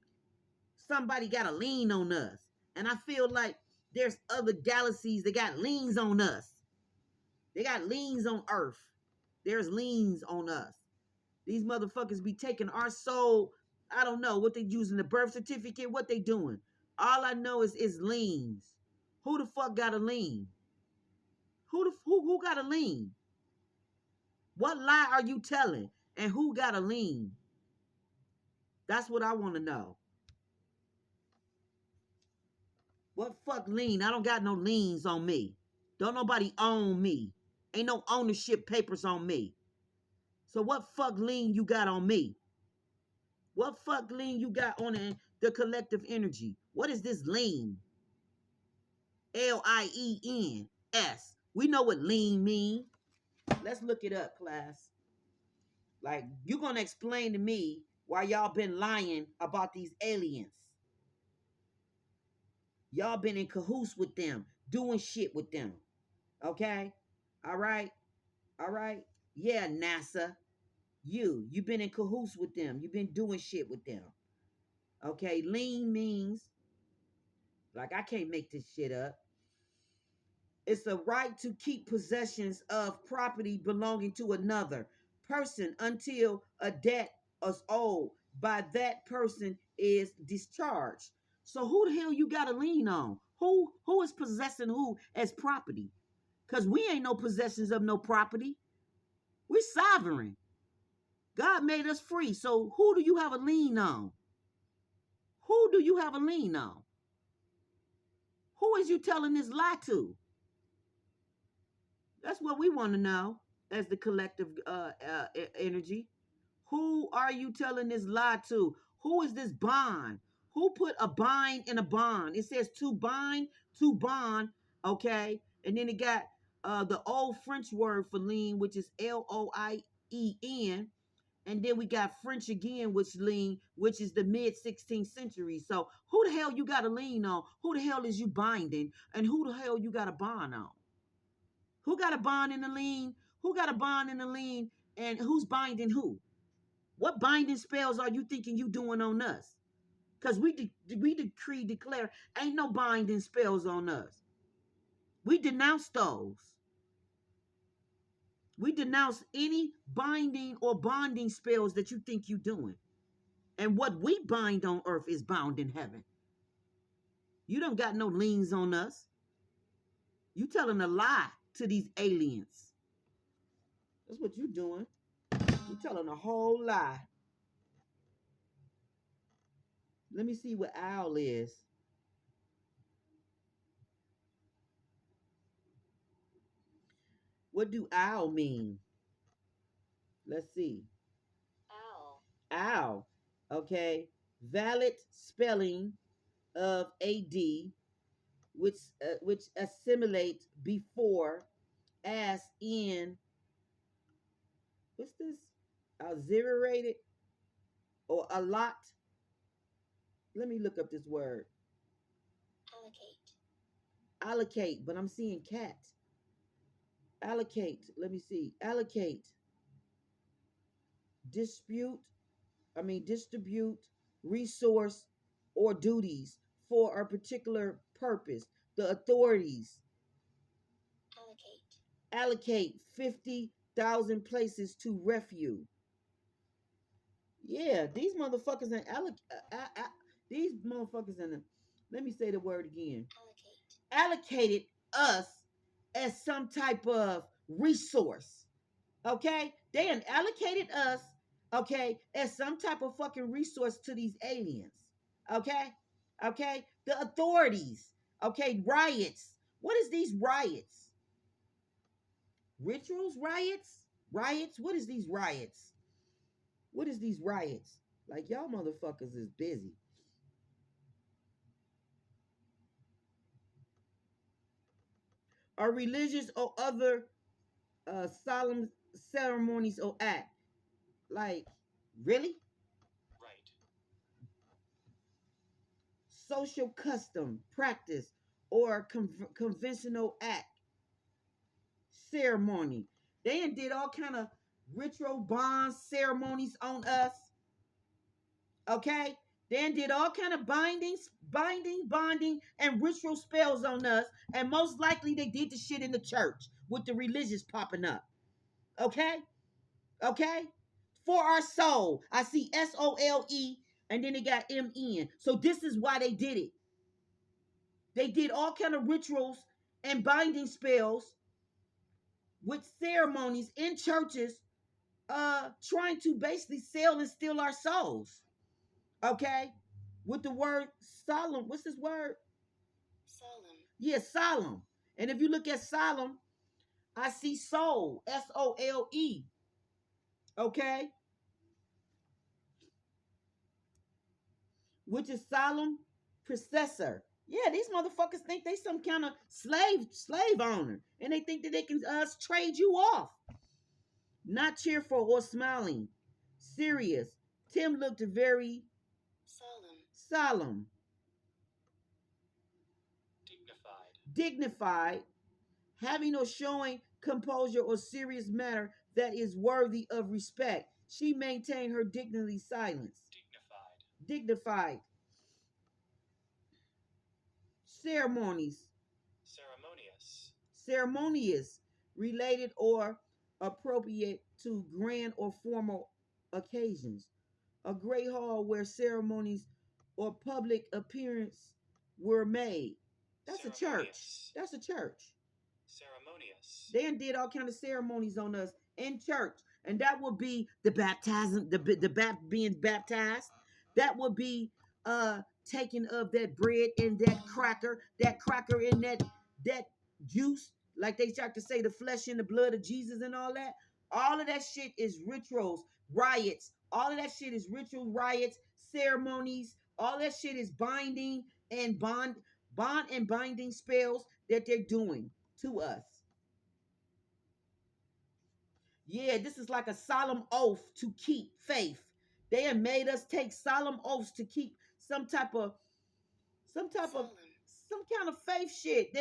Somebody got to lean on us, and I feel like there's other galaxies that got liens on us. They got liens on Earth. There's liens on us. These motherfuckers be taking our soul. I don't know what they using, the birth certificate, what they doing. All I know is liens. Who the fuck got a lien? Who got a lien? What lie are you telling? And who got a lien? That's what I want to know. What fuck lien? I don't got no liens on me. Don't nobody own me. Ain't no ownership papers on me. So what fuck lien you got on me? What fuck lien you got on the collective energy? What is this lien? Liens. We know what lean mean. Let's look it up, class. Like, you gonna explain to me why y'all been lying about these aliens. Y'all been in cahoots with them, doing shit with them. Okay? All right? All right? Yeah, NASA. You've been in cahoots with them. You've been doing shit with them. Okay? Lean means, like, I can't make this shit up. It's a right to keep possessions of property belonging to another person until a debt is owed by that person is discharged. So who the hell you got to lean on? Who is possessing who as property? Because we ain't no possessions of no property. We're sovereign. God made us free. So who do you have a lien on? Who do you have a lien on? Who is you telling this lie to? That's what we want to know as the collective energy. Who are you telling this lie to? Who is this bond? Who put a bind in a bond? It says to bind, to bond, okay? And then it got the old French word for lien, which is Loien. And then we got French again, which lien, which is the mid 16th century. So who the hell you got a lien on? Who the hell is you binding? And who the hell you got a bond on? Who got a bond in the lien? Who got a bond in the lien? And who's binding who? What binding spells are you thinking you doing on us? Because we decree, declare, ain't no binding spells on us. We denounce those. We denounce any binding or bonding spells that you think you doing. And what we bind on earth is bound in heaven. You don't got no liens on us. You telling a lie to these aliens. That's what you doing. You telling a whole lie. Let me see what owl is. What do owl mean? Let's see. Owl. Owl. Okay. Valid spelling of AD, which assimilate before, as in. What's this? Zerated or a lot. Let me look up this word. Allocate, but I'm seeing cat. Allocate. Let me see. Allocate. Distribute resource or duties for a particular purpose. The authorities allocate 50,000 places to refuge. Yeah, these motherfuckers in these motherfuckers in the, let me say the word again. Allocated us as some type of resource. Okay? They allocated us, okay, as some type of fucking resource to these aliens. Okay? Okay? The authorities. Okay, riots. What is these riots? Rituals, riots? Riots? What is these riots? What is these riots? Like y'all motherfuckers is busy. Are religious or other solemn ceremonies or act. Like, really? Right. Social custom, practice, or conventional act, ceremony. They did all kind of ritual bond ceremonies on us. Okay? They did all kind of bonding, and ritual spells on us. And most likely they did the shit in the church with the religious popping up. Okay? Okay? For our soul. I see SOLE and then they got MN. So this is why they did it. They did all kind of rituals and binding spells with ceremonies in churches, trying to basically sell and steal our souls. Okay? With the word solemn. What's this word? Solemn. Yeah, solemn. And if you look at solemn, I see soul. SOLE. Okay? Which is solemn processor. Yeah, these motherfuckers think they some kind of slave owner, and they think that they can trade you off. Not cheerful or smiling, serious. Tim looked very solemn, dignified, having or showing composure or serious manner that is worthy of respect. She maintained her dignity silence. Dignified. Ceremonious, related or appropriate to grand or formal occasions. A great hall where ceremonies or public appearance were made. That's a church. That's a church. Ceremonious. They did all kind of ceremonies on us in church. And that would be the baptism, being baptized. That would be taking of that bread and that cracker in that juice, like they start to say, the flesh and the blood of Jesus and all that. All of that shit is rituals, riots. All of that shit is ritual riots, ceremonies. All that shit is bond and binding spells that they're doing to us. Yeah, this is like a solemn oath to keep faith. They have made us take solemn oaths to keep some type of Solemn. some kind of faith shit.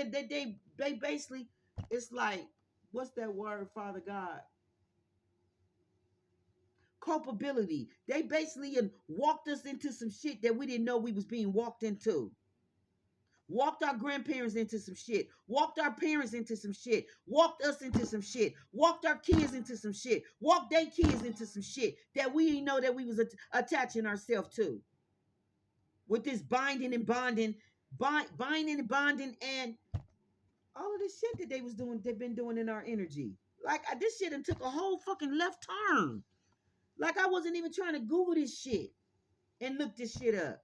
They basically, it's like, what's that word, Father God? Culpability. They basically walked us into some shit that we didn't know we was being walked into. Walked our grandparents into some shit. Walked our parents into some shit. Walked us into some shit. Walked our kids into some shit. Walked their kids into some shit that we didn't know that we was attaching ourselves to. With this binding and bonding, and all of this shit that they've been doing in our energy. Like, this shit and took a whole fucking left turn. Like, I wasn't even trying to Google this shit and look this shit up.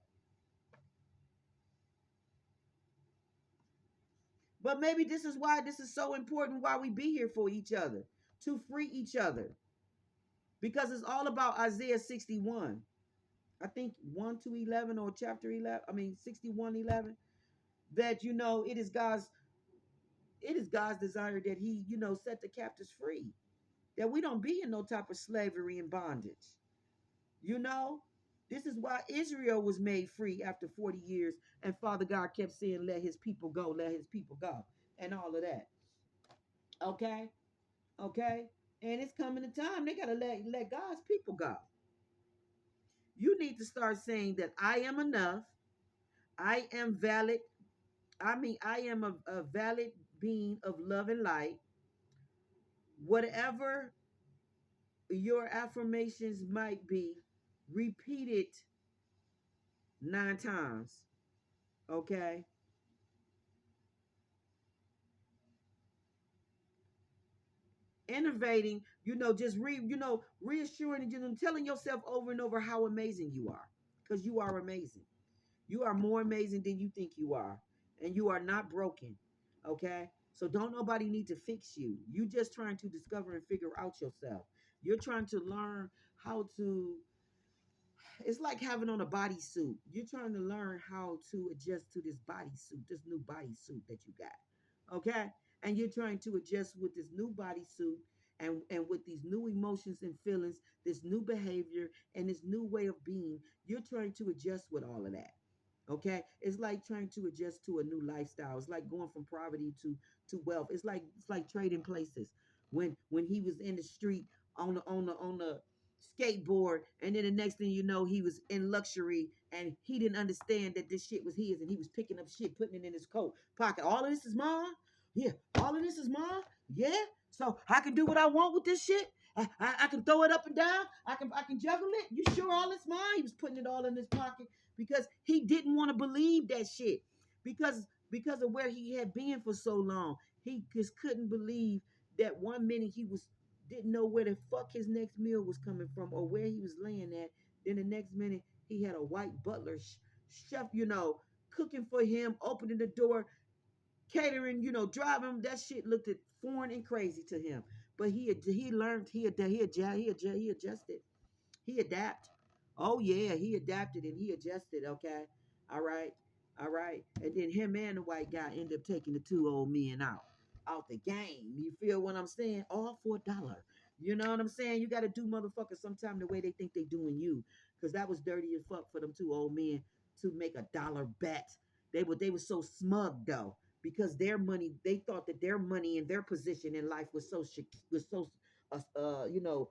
But maybe this is why this is so important, why we be here for each other, to free each other. Because it's all about Isaiah 61. I think 1 to 11 or chapter 11, I mean 61:11, that it is God's desire that he, set the captives free. That we don't be in no type of slavery and bondage. You know? This is why Israel was made free after 40 years, and Father God kept saying, let his people go, let his people go, and all of that. Okay? Okay? And it's coming a time they gotta let God's people go. You need to start saying that I am enough. I am valid. I am a valid being of love and light. Whatever your affirmations might be, repeat it 9 times. Okay? Innovating, just reassuring, telling yourself over and over how amazing you are. Because you are amazing. You are more amazing than you think you are. And you are not broken. Okay? So don't nobody need to fix you. You just trying to discover and figure out yourself. You're trying to learn how to, it's like having on a bodysuit. You're trying to learn how to adjust to this bodysuit, this new bodysuit that you got. Okay? And you're trying to adjust with this new bodysuit and with these new emotions and feelings, this new behavior and this new way of being. You're trying to adjust with all of that. Okay, it's like trying to adjust to a new lifestyle. It's like going from poverty to wealth. It's like trading places. When he was in the street on the skateboard, and then the next thing you know, he was in luxury, and he didn't understand that this shit was his, and he was picking up shit, putting it in his coat pocket. All of this is mine. Yeah, all of this is mine. Yeah, so I can do what I want with this shit. I can throw it up and down. I can juggle it. You sure all it's mine? He was putting it all in his pocket because he didn't want to believe that shit, because of where he had been for so long. He just couldn't believe that one minute he was didn't know where the fuck his next meal was coming from or where he was laying at. Then the next minute he had a white butler chef, cooking for him, opening the door, catering, driving. That shit looked at foreign and crazy to him. But he learned, he adjusted. He adapt. Oh yeah, he adapted and he adjusted. Okay, all right, all right. And then him and the white guy ended up taking the two old men out the game. You feel what I'm saying? All for $1. You know what I'm saying? You got to do motherfuckers sometime the way they think they doing you, because that was dirty as fuck for them two old men to make $1 bet. They were so smug though, because their money, they thought that their money and their position in life was so uh, uh you know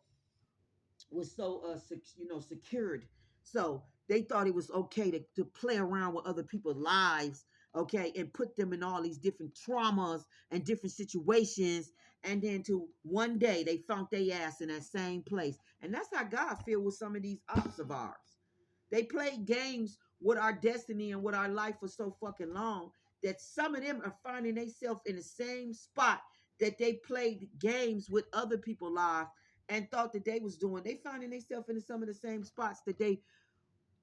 secured. So they thought it was okay to play around with other people's lives, okay, and put them in all these different traumas and different situations, and then to one day they found their ass in that same place. And that's how God feel with some of these ops of ours. They played games with our destiny and with our life for so fucking long that some of them are finding themselves in the same spot that they played games with other people's lives, and thought that they was doing. They finding themselves in some of the same spots that they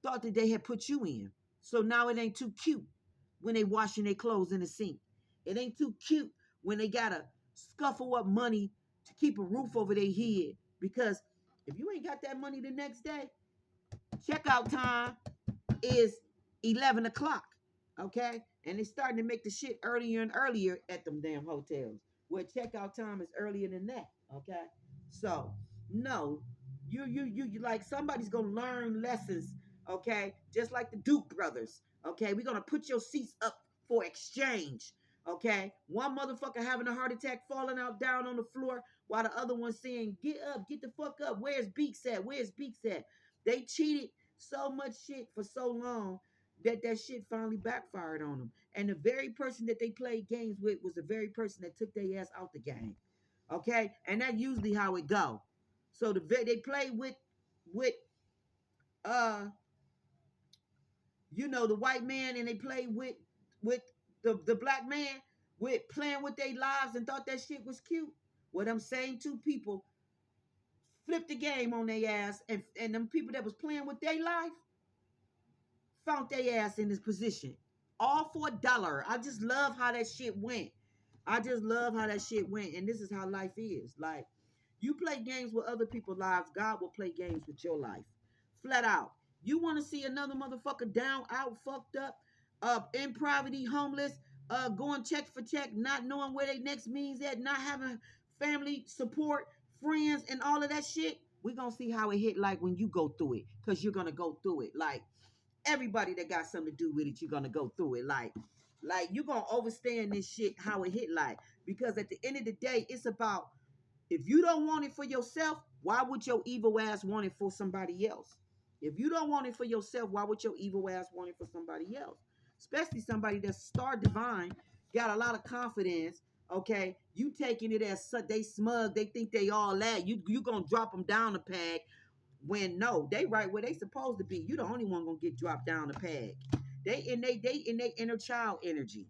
thought that they had put you in. So now it ain't too cute when they washing their clothes in the sink. It ain't too cute when they gotta scuffle up money to keep a roof over their head. Because if you ain't got that money the next day, checkout time is 11 o'clock. Okay? And they starting to make the shit earlier and earlier at them damn hotels, where checkout time is earlier than that. Okay? So, no, you like somebody's gonna learn lessons, okay? Just like the Duke brothers. Okay, we're gonna put your seats up for exchange. Okay, one motherfucker having a heart attack, falling out down on the floor, while the other one saying, "Get up, get the fuck up. Where's Beaks at? Where's Beaks at?" They cheated so much shit for so long that that shit finally backfired on them. And the very person that they played games with was the very person that took their ass out the game. Okay, and that's usually how it go. So they play with uh the white man, and they play with the black man, with playing with their lives and thought that shit was cute. What I'm saying, two people flipped the game on their ass, and them people that was playing with their life found their ass in this position. All for $1. I just love how that shit went. I just love how that shit went. And this is how life is. Like, you play games with other people's lives, God will play games with your life. Flat out. You want to see another motherfucker down, out, fucked up, in poverty, homeless, going check for check, not knowing where their next means at, not having family support, friends, and all of that shit. We're going to see how it hit like when you go through it. Because you're going to go through it. Like, everybody that got something to do with it, you're gonna go through it. Like you're gonna overstand this shit how it hit like. Because at the end of the day, it's about, if you don't want it for yourself, why would your evil ass want it for somebody else? If you don't want it for yourself, why would your evil ass want it for somebody else? Especially somebody that's star divine, got a lot of confidence. Okay, you taking it as they smug, they think they all that. You gonna drop them down a peg, when no, they right where they supposed to be. You the only one gonna get dropped down the peg. They in their inner child energy.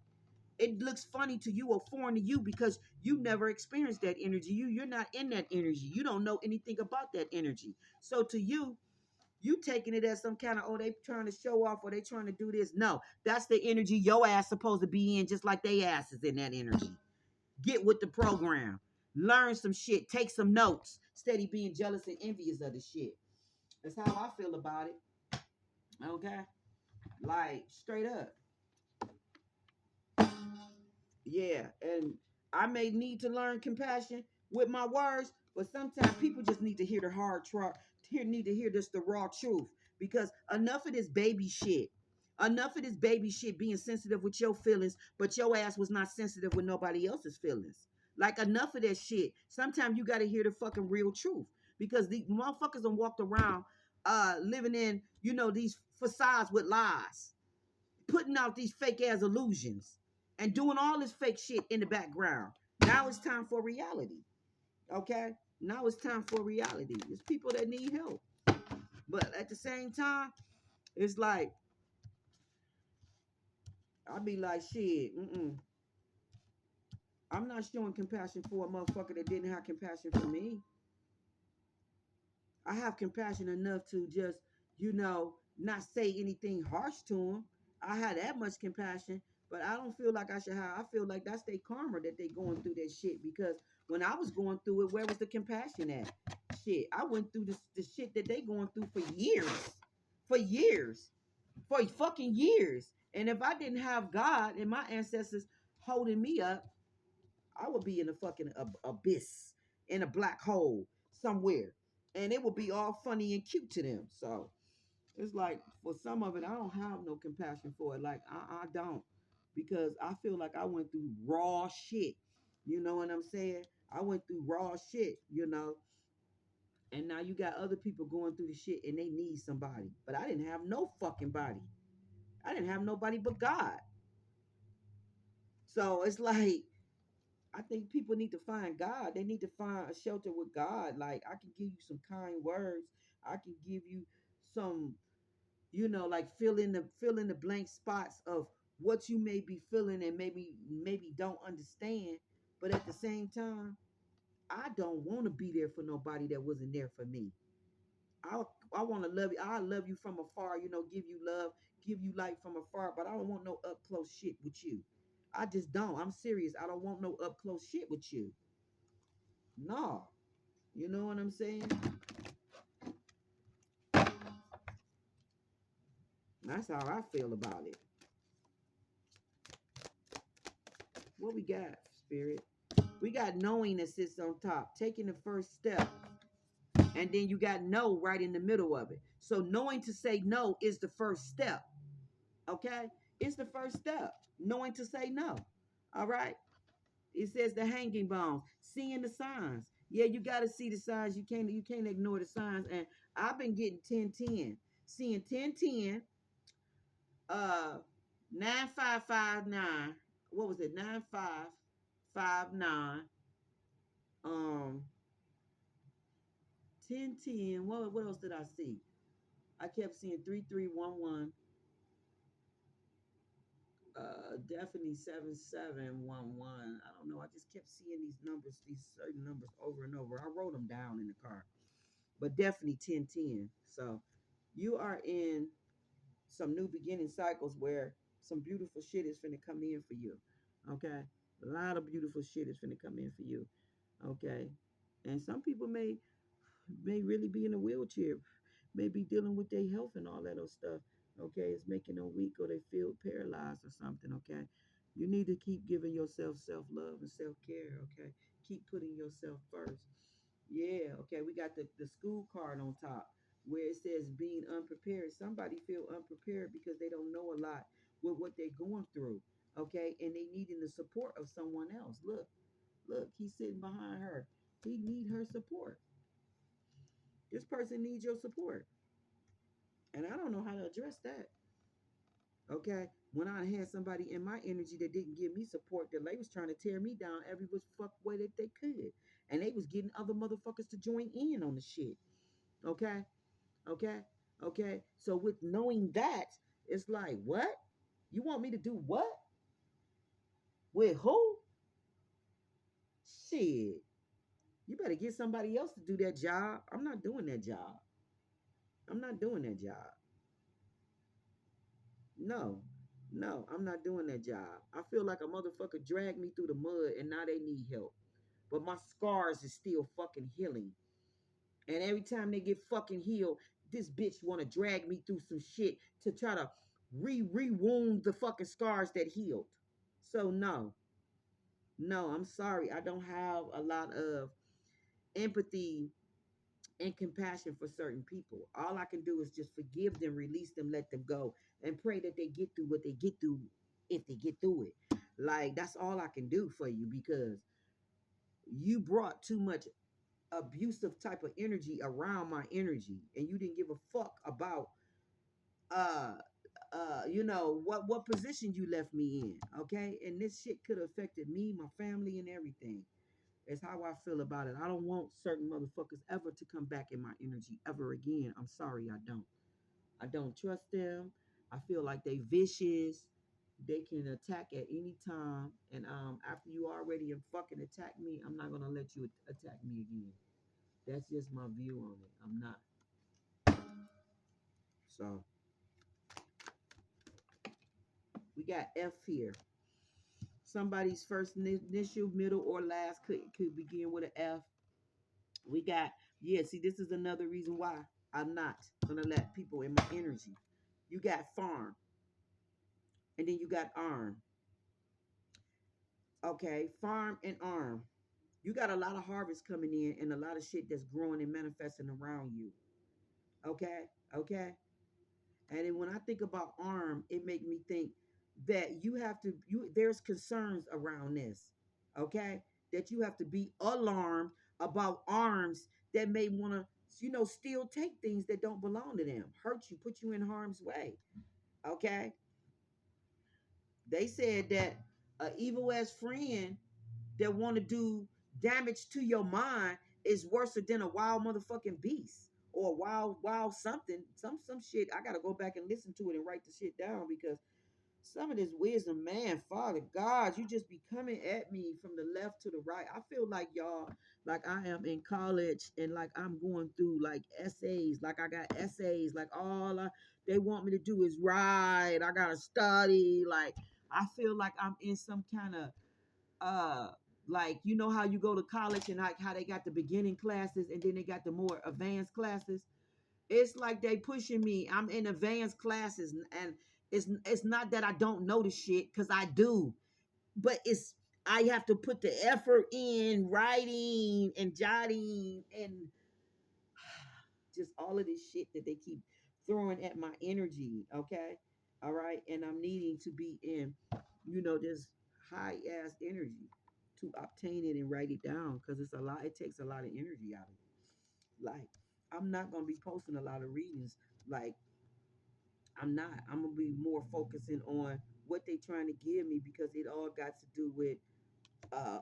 It looks funny to you or foreign to you because you never experienced that energy. You're not in that energy. You don't know anything about that energy. So to you, you taking it as some kind of, oh, they trying to show off or they trying to do this. No, that's the energy your ass supposed to be in, just like they ass is in that energy. Get with the program. Learn some shit. Take some notes. Steady being jealous and envious of the shit. That's how I feel about it. Okay? Like, straight up. Yeah. And I may need to learn compassion with my words, but sometimes people just need to hear the hard truth. Need to hear just the raw truth. Because enough of this baby shit. Enough of this baby shit being sensitive with your feelings, but your ass was not sensitive with nobody else's feelings. Like, enough of that shit. Sometimes you gotta hear the fucking real truth. Because the motherfuckers done walked around living in, these facades with lies, putting out these fake ass illusions, and doing all this fake shit in the background. Now it's time for reality. Okay? Now it's time for reality. There's people that need help. But at the same time, it's like, I be like, shit, I'm not showing compassion for a motherfucker that didn't have compassion for me. I have compassion enough to just, not say anything harsh to him. I had that much compassion, but I don't feel like I should have. I feel like that's their karma that they going through that shit. Because when I was going through it, where was the compassion at? Shit, I went through the shit that they going through for years, for fucking years. And if I didn't have God and my ancestors holding me up, I would be in a fucking abyss, in a black hole somewhere, and it would be all funny and cute to them. So it's like, for some of it, I don't have no compassion for it. Like, I don't, because I feel like I went through raw shit. You know what I'm saying? I went through raw shit. And now you got other people going through the shit and they need somebody. But I didn't have no fucking body. I didn't have nobody but God. So it's like, I think people need to find God. They need to find a shelter with God. Like, I can give you some kind words. I can give you some, like, fill in the blank spots of what you may be feeling and maybe don't understand. But at the same time, I don't want to be there for nobody that wasn't there for me. I I want to love you. I love you from afar, give you love, give you light from afar, but I don't want no up close shit with you. I just don't. I'm serious. I don't want no up close shit with you. No. You know what I'm saying? That's how I feel about it. What we got, Spirit? We got knowing that sits on top, taking the first step. And then you got no right in the middle of it. So knowing to say no is the first step. Okay? It's the first step. Knowing to say no. All right? It says the hanging bones, seeing the signs. Yeah, you got to see the signs. You can't ignore the signs. And I've been getting 1010, seeing 1010, 9559. What was it? 9559. Um 1010. What else did I see? I kept seeing 3311. Definitely 7711. I don't know. I just kept seeing these certain numbers over and over. I wrote them down in the car, but definitely 1010. So you are in some new beginning cycles where some beautiful shit is finna come in for you. Okay, a lot of beautiful shit is finna come in for you. Okay, and some people may really be in a wheelchair, may be dealing with their health and all that other stuff. Okay, it's making them weak or they feel paralyzed or something. Okay, you need to keep giving yourself self love and self care. Okay, keep putting yourself first. Yeah, okay, we got the school card on top where it says being unprepared. Somebody feel unprepared because they don't know a lot with what they're going through. Okay, and they needing the support of someone else. Look, he's sitting behind her. He need her support. This person needs your support. And I don't know how to address that. Okay. When I had somebody in my energy that didn't give me support, that they was trying to tear me down every which fuck way that they could. And they was getting other motherfuckers to join in on the shit. Okay. Okay. Okay. So with knowing that, it's like, what? You want me to do what? With who? Shit. You better get somebody else to do that job. I'm not doing that job. I'm not doing that job. No, no, I'm not doing that job. I feel like a motherfucker dragged me through the mud and now they need help. But my scars is still fucking healing. And every time they get fucking healed, this bitch wanna drag me through some shit to try to re-wound the fucking scars that healed. So no, no, I'm sorry. I don't have a lot of empathy and compassion for certain people. All I can do is just forgive them, release them, let them go, and pray that they get through what they get through if they get through it. Like, that's all I can do for you because you brought too much abusive type of energy around my energy and you didn't give a fuck about uh what position you left me in. Okay, and this shit could have affected me, my family, and everything. It's how I feel about it. I don't want certain motherfuckers ever to come back in my energy ever again. I'm sorry, I don't. I don't trust them. I feel like they vicious. They can attack at any time. And after you already have fucking attacked me, I'm not gonna let you attack me again. That's just my view on it. I'm not. So we got F here. Somebody's first initial, middle, or last could begin with an F. We got, yeah, see, this is another reason why I'm not gonna let people in my energy. You got farm, and then you got arm. Okay, farm and arm. You got a lot of harvest coming in and a lot of shit that's growing and manifesting around you. Okay, okay. And then when I think about arm, it make me think that there's concerns around this. Okay, that you have to be alarmed about arms that may want to, still take things that don't belong to them, hurt you, put you in harm's way. Okay, they said that a evil ass friend that want to do damage to your mind is worse than a wild motherfucking beast or wild something, some shit. I gotta go back and listen to it and write the shit down because Some of this wisdom, man, Father God, you just be coming at me from the left to the right. I feel like y'all, like I am in college and like I'm going through like essays, like I got essays, like they want me to do is write. I gotta study. Like I feel like I'm in some kind of like you know how you go to college and like how they got the beginning classes and then they got the more advanced classes. It's like they pushing me. I'm in advanced classes, and it's not that I don't know the shit because I do, but it's I have to put the effort in writing and jotting and just all of this shit that they keep throwing at my energy. Okay, all right, and I'm needing to be in, this high ass energy to obtain it and write it down because it's a lot. It takes a lot of energy out of it. Like I'm not gonna be posting a lot of readings. Like I'm not. I'm gonna be more focusing on what they trying to give me because it all got to do with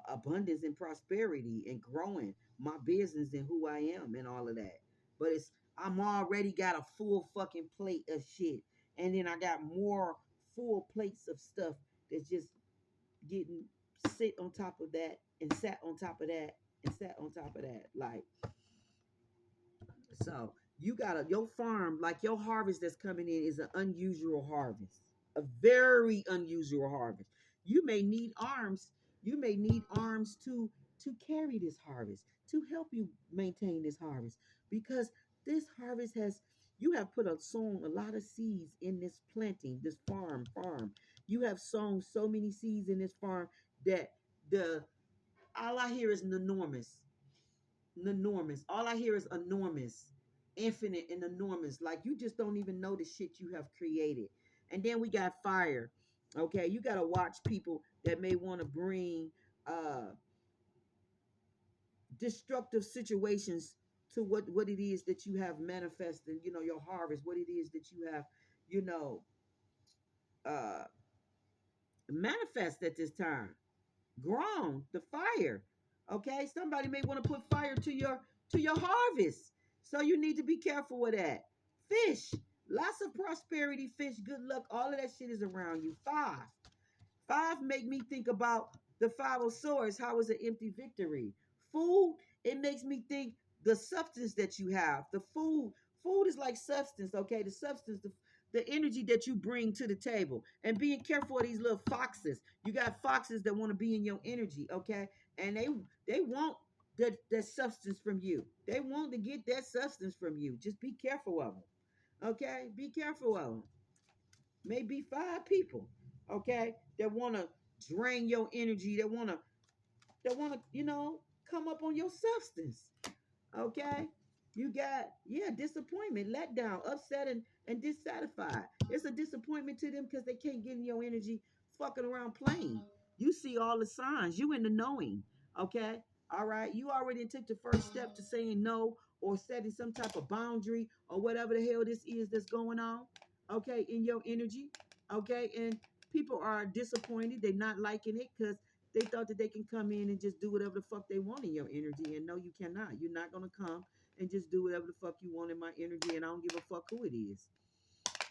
abundance and prosperity and growing my business and who I am and all of that. But I'm already got a full fucking plate of shit, and then I got more full plates of stuff that's just getting sit on top of that and sat on top of that and sat on top of that. Like so you got your farm, like your harvest that's coming in is an unusual harvest, a very unusual harvest. You may need arms, you may need arms to carry this harvest, to help you maintain this harvest, because this harvest has you have put a sown a lot of seeds in this planting, this farm. You have sown so many seeds in this farm that the all I hear is enormous, enormous. All I hear is enormous, infinite and enormous. Like you just don't even know the shit you have created. And then we got fire. Okay, you gotta watch people that may want to bring uh destructive situations to what it is that you have manifested, your harvest, what it is that you have, you know, uh manifest at this time. Grown the fire. Okay, somebody may want to put fire to your harvest, so you need to be careful with that. Fish, lots of prosperity, fish, good luck, all of that shit is around you. Five make me think about the five of swords. How is an empty victory? Food, it makes me think the substance that you have. The food is like substance, okay? The substance, the energy that you bring to the table. And being careful of these little foxes. You got foxes that want to be in your energy, okay? And they want that substance from you. They want to get that substance from you. Just be careful of them. Okay? Be careful of them. Maybe five people, okay, that want to drain your energy, that want to come up on your substance. Okay, you got, yeah, disappointment, letdown, upset, and dissatisfied. It's a disappointment to them because they can't get in your energy, fucking around playing. You see all the signs, you in the knowing. Okay, all right, you already took the first step to saying no or setting some type of boundary or whatever the hell this is that's going on, okay, in your energy. Okay, and people are disappointed, they're not liking it because they thought that they can come in and just do whatever the fuck they want in your energy. And no, you cannot. You're not going to come and just do whatever the fuck you want in my energy. And I don't give a fuck who it is.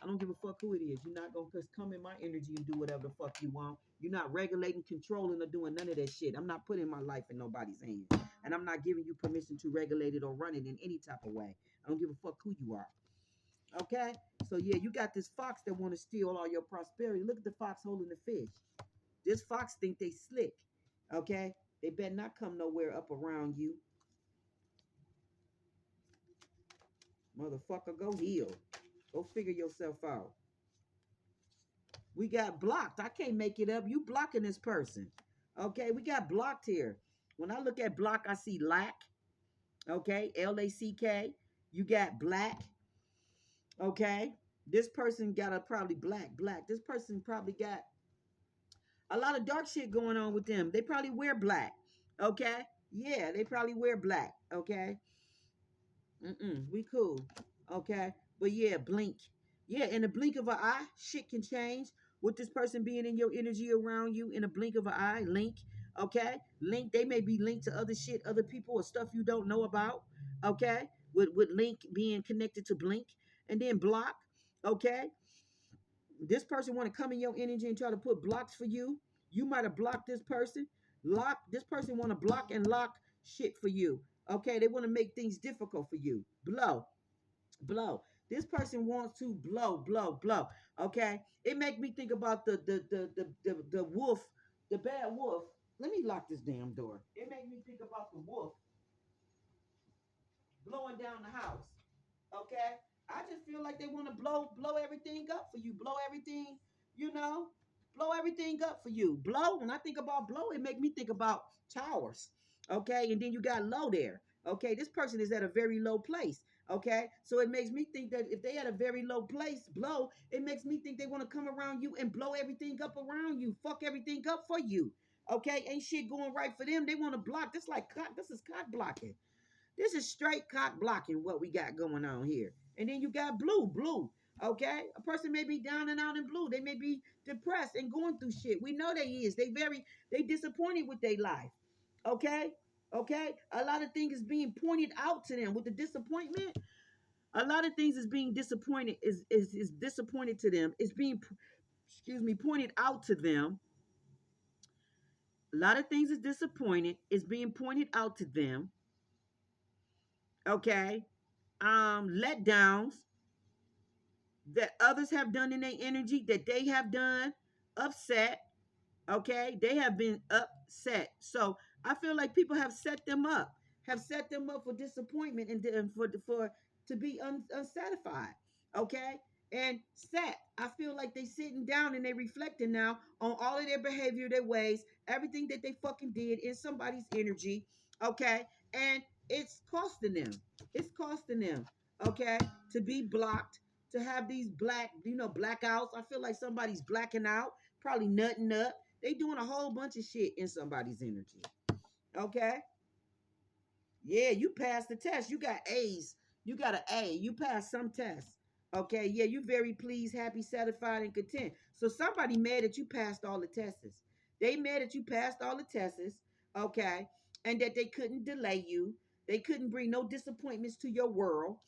I don't give a fuck who it is. You're not going to just come in my energy and do whatever the fuck you want. You're not regulating, controlling, or doing none of that shit. I'm not putting my life in nobody's hands. And I'm not giving you permission to regulate it or run it in any type of way. I don't give a fuck who you are. Okay? So yeah, you got this fox that want to steal all your prosperity. Look at the fox holding the fish. This fox think they slick. Okay? They better not come nowhere up around you. Motherfucker, go heal. Go figure yourself out. We got blocked. I can't make it up. You blocking this person. Okay? We got blocked here. When I look at block, I see lack. Okay? LACK. You got black. Okay? This person got a probably black. This person probably got a lot of dark shit going on with them. They probably wear black. Okay? Yeah, they probably wear black. Okay? We cool. Okay? But yeah, blink. Yeah, in a blink of an eye, shit can change. With this person being in your energy around you in a blink of an eye, link. Okay? Link, they may be linked to other shit, other people, or stuff you don't know about. Okay? With link being connected to blink. And then block. Okay? This person want to come in your energy and try to put blocks for you. You might have blocked this person. Lock this person want to block and lock shit for you. Okay, they want to make things difficult for you. Blow, blow. This person wants to blow. Okay, it make me think about the wolf, the bad wolf. Let me lock this damn door. It make me think about the wolf blowing down the house. Okay, I just feel like they want to blow everything up for you, blow everything, you know, blow everything up for you. Blow. When I think about blow, it make me think about towers. Okay, and then you got low there. Okay, this person is at a very low place. Okay, so it makes me think that if they at a very low place, blow, it makes me think they want to come around you and blow everything up around you, fuck everything up for you. Okay, ain't shit going right for them. They want to block. This like cock. This is cock blocking. This is straight cock blocking what we got going on here. And then you got blue. Okay, a person may be down and out in blue. They may be depressed and going through shit. We know they is. They disappointed with their life. Okay, okay. A lot of things is being pointed out to them with the disappointment. A lot of things is being disappointed is disappointed to them. It's being pointed out to them. A lot of things is disappointed. It's being pointed out to them. Okay, letdowns that others have done in their energy, that they have done, upset. Okay, they have been upset. So I feel like people have set them up for disappointment and for to be unsatisfied. Okay, and set. I feel like they sitting down and they reflecting now on all of their behavior, their ways, everything that they fucking did in somebody's energy. Okay, and it's costing them. It's costing them. Okay, to be blocked, to have these blackouts. I feel like somebody's blacking out, probably nutting up. They doing a whole bunch of shit in somebody's energy. Okay. Yeah, you passed the test. You got A's. You got an A. You passed some tests. Okay. Yeah, you very pleased, happy, satisfied, and content. So somebody mad that you passed all the tests. They mad that you passed all the tests. Okay. And that they couldn't delay you. They couldn't bring no disappointments to your world.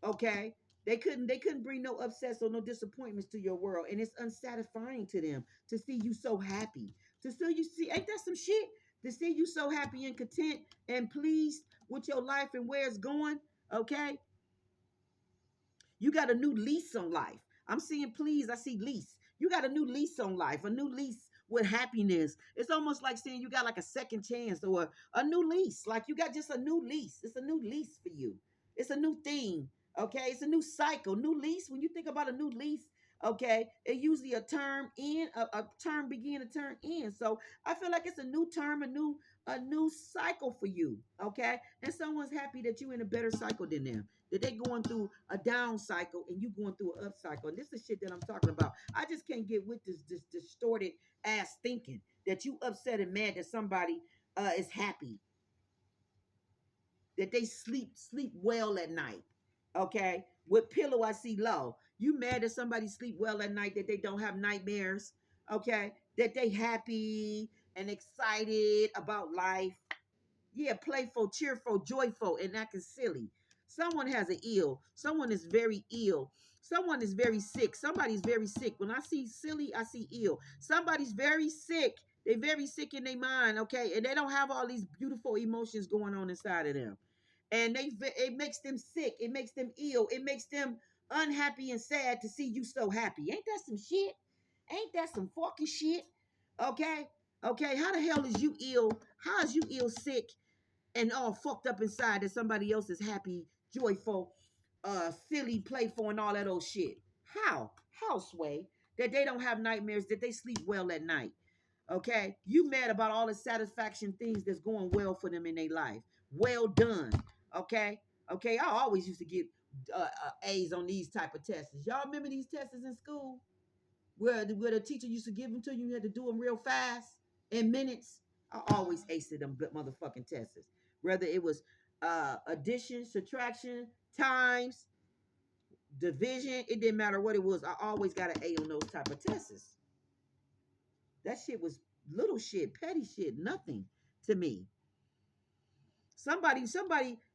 Okay. They couldn't bring no upsets or no disappointments to your world. And it's unsatisfying to them to see you so happy. To see you see, ain't that some shit? To see you so happy and content and pleased with your life and where it's going. Okay. You got a new lease on life. I'm seeing please, I see lease. You got a new lease on life, a new lease with happiness. It's almost like saying you got like a second chance or a new lease. Like you got just a new lease. It's a new lease for you. It's a new thing. Okay. It's a new cycle. New lease. When you think about a new lease, okay, it usually a term in, a term begin, a term end. So I feel like it's a new term, a new cycle for you. Okay. And someone's happy that you're in a better cycle than them, that they going through a down cycle and you going through an up cycle. And this is shit that I'm talking about. I just can't get with this distorted ass thinking that you upset and mad that somebody is happy, that they sleep well at night. Okay, with pillow I see low. You mad that somebody sleep well at night, that they don't have nightmares. Okay, that they happy and excited about life. Yeah, playful, cheerful, joyful, and acting silly. Someone has an ill. Someone is very ill. Someone is very sick. Somebody's very sick. When I see silly, I see ill. Somebody's very sick. They're very sick in their mind, okay? And they don't have all these beautiful emotions going on inside of them. And it makes them sick. It makes them ill. It makes them unhappy and sad to see you so happy. Ain't that some shit? Ain't that some fucking shit? Okay? Okay, how the hell is you ill? How is you ill sick and all fucked up inside that somebody else is happy, joyful, silly, playful, and all that old shit? How? How, Sway? That they don't have nightmares, that they sleep well at night. Okay? You mad about all the satisfaction things that's going well for them in their life. Well done. Okay? Okay, I always used to get A's on these type of tests. Y'all remember these tests in school? Where the teacher used to give them to you, you had to do them real fast in minutes. I always aced them motherfucking tests. Whether it was addition, subtraction, times, division, it didn't matter what it was. I always got an A on those type of tests. That shit was little shit, petty shit, nothing to me. Somebody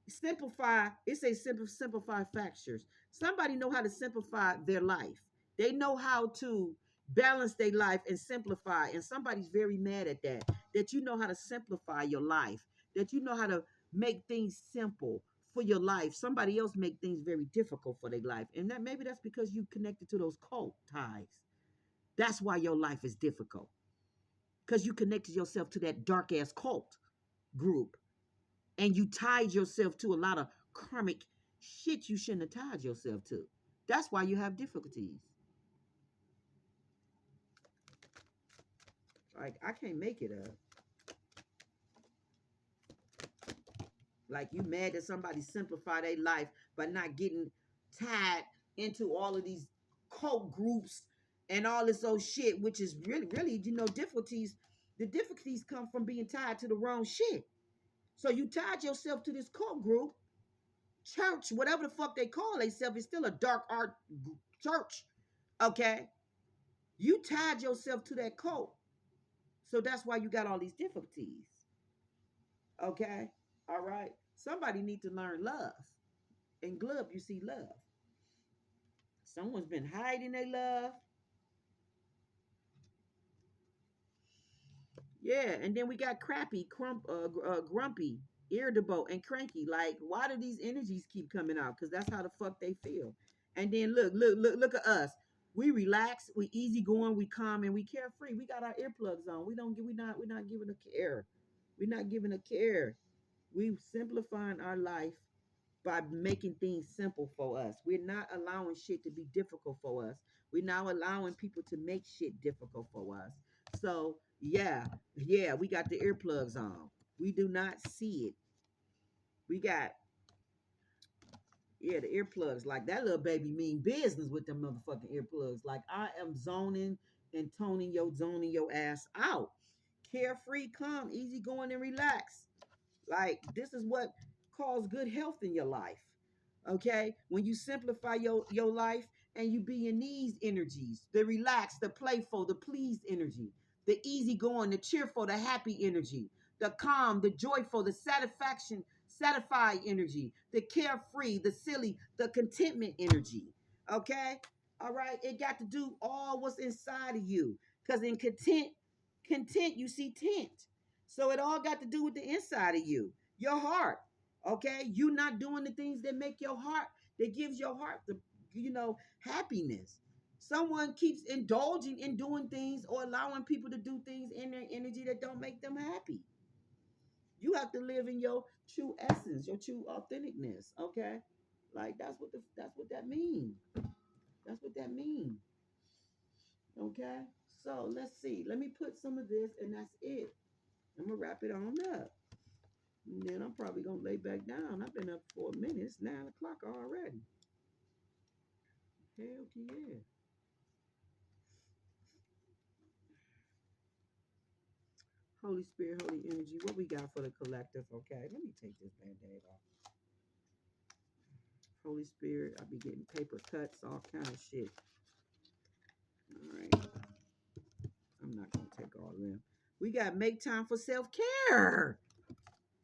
simplify. It says simplify factors. Somebody know how to simplify their life They know how to balance their life and simplify. And somebody's very mad at that. That you know how to simplify your life. That you know how to make things simple for your life. Somebody else make things very difficult for their life. And that maybe that's because you connected to those cult ties. That's why your life is difficult. Because you connected yourself to that dark ass cult group. And you tied yourself to a lot of karmic shit you shouldn't have tied yourself to. That's why you have difficulties. Like, I can't make it up. Like, you mad that somebody simplify their life by not getting tied into all of these cult groups and all this old shit, which is really, difficulties. The difficulties come from being tied to the wrong shit. So you tied yourself to this cult group, church, whatever the fuck they call themselves. It's still a dark art church, okay? You tied yourself to that cult. So that's why you got all these difficulties. Okay? All right. Somebody need to learn love. In Glove, you see love. Someone's been hiding their love. Yeah, and then we got crappy, grumpy, irritable, and cranky. Like, why do these energies keep coming out? Because that's how the fuck they feel. And then look at us. We relax, we easygoing, we calm, and we carefree. We got our earplugs on. We're not giving a care. We're not giving a care. We simplifying our life by making things simple for us. We're not allowing shit to be difficult for us. We're now allowing people to make shit difficult for us. So yeah, we got the earplugs on. We do not see it. We got the earplugs. Like that little baby mean business with them motherfucking earplugs. Like I am zoning your ass out. Carefree, calm, easy going, and relax. Like this is what causes good health in your life. Okay, when you simplify your life and you be in these energies, the relaxed, the playful, the pleased energy, the easygoing, the cheerful, the happy energy, the calm, the joyful, the satisfied energy, the carefree, the silly, the contentment energy. Okay, all right, it got to do all what's inside of you, because in content you see tent. So it all got to do with the inside of you, your heart. Okay, you not doing the things that make your heart, that gives your heart the happiness. Someone keeps indulging in doing things or allowing people to do things in their energy that don't make them happy. You have to live in your true essence, your true authenticness. Okay, like that's what that means. That's what that means. Okay, so let's see. Let me put some of this, and that's it. I'm gonna wrap it on up. And then I'm probably gonna lay back down. I've been up for a minute. It's 9 o'clock already. Hell yeah. Holy Spirit, Holy Energy, what we got for the collective? Okay, let me take this band-aid off. Holy Spirit, I be getting paper cuts, all kind of shit. All right, I'm not gonna take all of them. We got make time for self-care.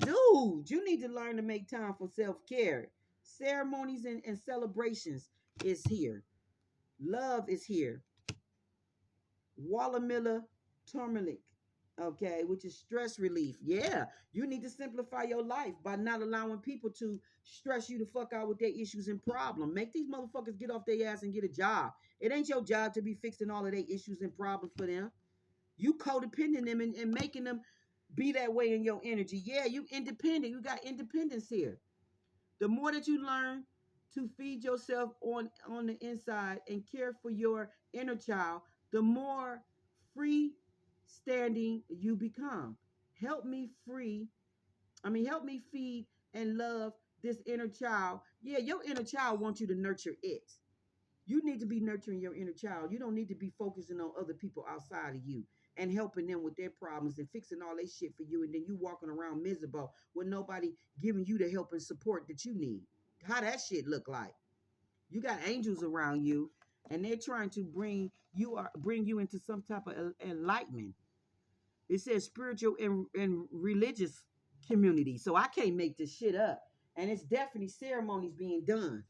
Dude, you need to learn to make time for self-care. Ceremonies and celebrations is here. Love is here. Watermelon turmeric, okay, which is stress relief. Yeah, you need to simplify your life by not allowing people to stress you the fuck out with their issues and problems. Make these motherfuckers get off their ass and get a job. It ain't your job to be fixing all of their issues and problems for them. You codependent them and making them be that way in your energy. Yeah, you independent. You got independence here. The more that you learn to feed yourself on the inside and care for your inner child, the more free standing you become. Help me free. Help me feed and love this inner child. Yeah, your inner child wants you to nurture it. You need to be nurturing your inner child. You don't need to be focusing on other people outside of you and helping them with their problems and fixing all their shit for you. And then you walking around miserable with nobody giving you the help and support that you need. How that shit look like? You got angels around you and they're trying to bring you into some type of enlightenment. It says spiritual and religious community. So I can't make this shit up. And it's definitely ceremonies being done.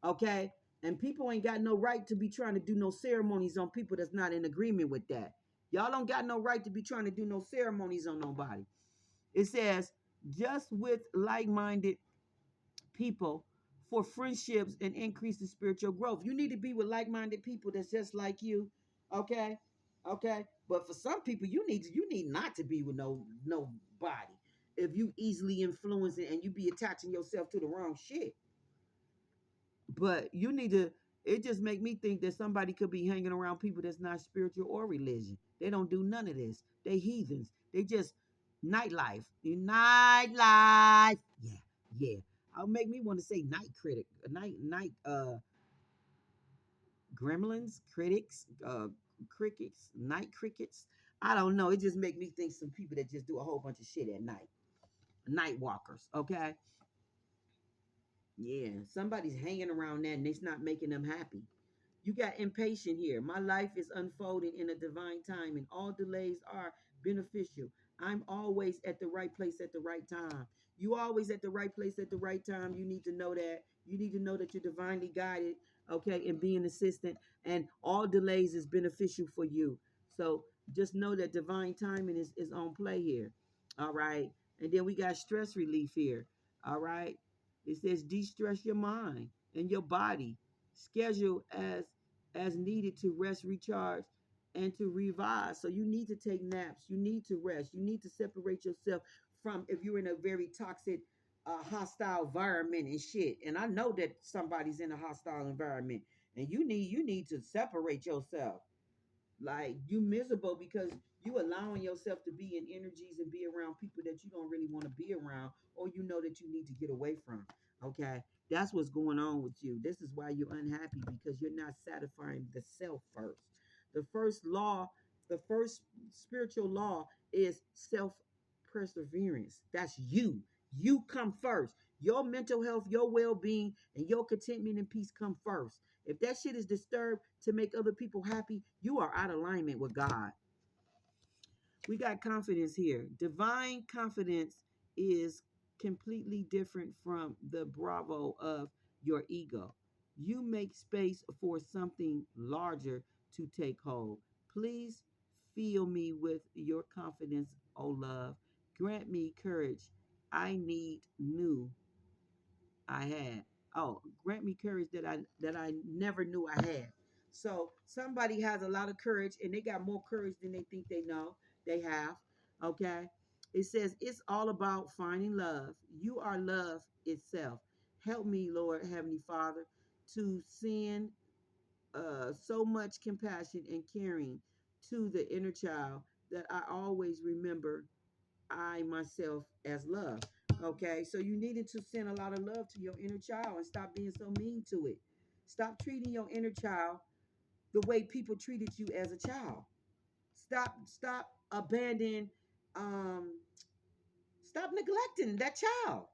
Okay? And people ain't got no right to be trying to do no ceremonies on people that's not in agreement with that. Y'all don't got no right to be trying to do no ceremonies on nobody. It says, just with like minded people for friendships and increase the spiritual growth. You need to be with like minded people that's just like you. Okay. Okay. But for some people, you need not to be with nobody. If you easily influence it and you be attaching yourself to the wrong shit. But you need to, it just make me think that somebody could be hanging around people that's not spiritual or religion. They don't do none of this. They heathens. They just nightlife. Nightlife. Yeah, yeah. I'll make me want to say night critic. Night gremlins, critics, crickets, night crickets. I don't know. It just make me think some people that just do a whole bunch of shit at night. Night walkers, okay? Yeah, somebody's hanging around that and it's not making them happy. You got impatient here. My life is unfolding in a divine time, and all delays are beneficial. I'm always at the right place at the right time. You always at the right place at the right time. You need to know that. You need to know that you're divinely guided, okay, and being assistant, and all delays is beneficial for you. So just know that divine timing is on play here. All right. And then we got stress relief here. All right. It says de-stress your mind and your body. Schedule as needed to rest, recharge, and to revise. So you need to take naps. You need to rest. You need to separate yourself from if you're in a very toxic, hostile environment and shit. And I know that somebody's in a hostile environment, and you need to separate yourself. Like you miserable because you allowing yourself to be in energies and be around people that you don't really want to be around, or you know that you need to get away from. Okay, that's what's going on with you. This is why you're unhappy, because you're not satisfying the self first. The first law, the first spiritual law is self perseverance. That's you. You come first. Your mental health, your well-being, and your contentment and peace come first. If that shit is disturbed to make other people happy, you are out of alignment with God. We got confidence here. Divine confidence is completely different from the bravo of your ego. You make space for something larger to take hold. Please fill me with your confidence, O love. Grant me courage. I need new I had. Oh, grant me courage that I never knew I had. So somebody has a lot of courage and they got more courage than they think they know they have. Okay. It says it's all about finding love. You are love itself. Help me, Lord Heavenly Father, to send so much compassion and caring to the inner child that I always remember I myself as love. Okay, so you needed to send a lot of love to your inner child and stop being so mean to it. Stop treating your inner child the way people treated you as a child. Stop abandoning, um, stop neglecting that child.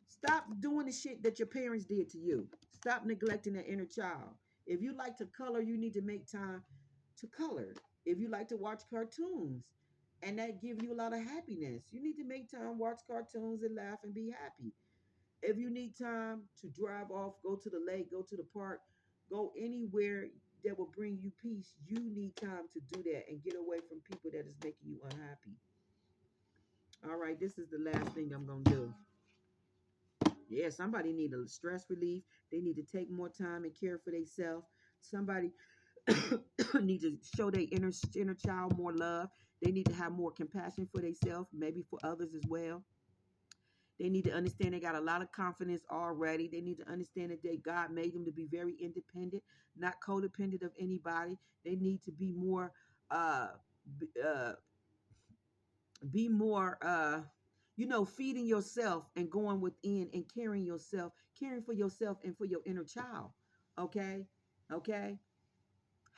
Stop doing the shit that your parents did to you. Stop neglecting that inner child. If you like to color, you need to make time to color. If you like to watch cartoons and that give you a lot of happiness, you need to make time, watch cartoons and laugh and be happy. If you need time to drive off, go to the lake, go to the park, go anywhere that will bring you peace, you need time to do that and get away from people that is making you unhappy. All right, this is the last thing I'm going to do. Yeah, somebody need a stress relief. They need to take more time and care for themselves. Somebody need to show their inner child more love. They need to have more compassion for themselves, maybe for others as well. They need to understand they got a lot of confidence already. They need to understand that God made them to be very independent, not codependent of anybody. They need to be more uh, uh, be more feeding yourself and going within and caring for yourself and for your inner child. Okay. Okay.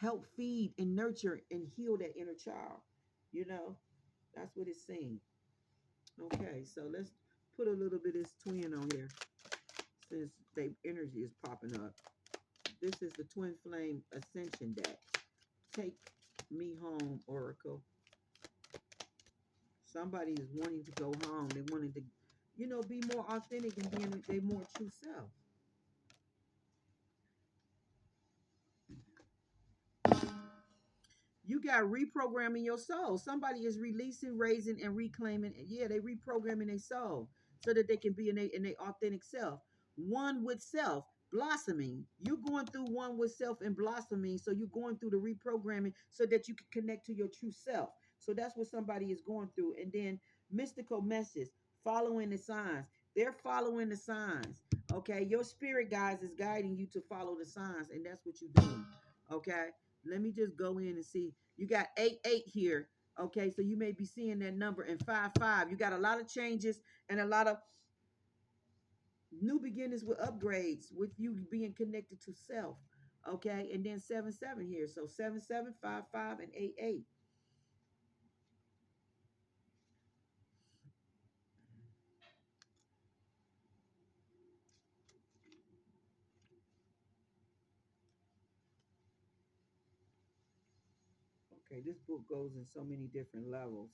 Help feed and nurture and heal that inner child. you know that's what it's saying. Okay, so let's put a little bit of this twin on here since the energy is popping up. This is the twin flame ascension deck. Take me home, Oracle. Somebody is wanting to go home. They wanted to, be more authentic and being their more true self. You got reprogramming your soul. Somebody is releasing, raising, and reclaiming. Yeah, they reprogramming their soul so that they can be in their authentic self. One with self, blossoming. You're going through one with self and blossoming. So you're going through the reprogramming so that you can connect to your true self. So that's what somebody is going through. And then mystical messages, following the signs. They're following the signs. Okay. Your spirit guides is guiding you to follow the signs, and that's what you're doing. Okay. Let me just go in and see. You got 8 8 here. Okay, so you may be seeing that number in 5 5. You got a lot of changes and a lot of new beginnings with upgrades with you being connected to self. Okay, and then 7 7 here. So 7 7 5 5 and 8 8. Okay, this book goes in so many different levels.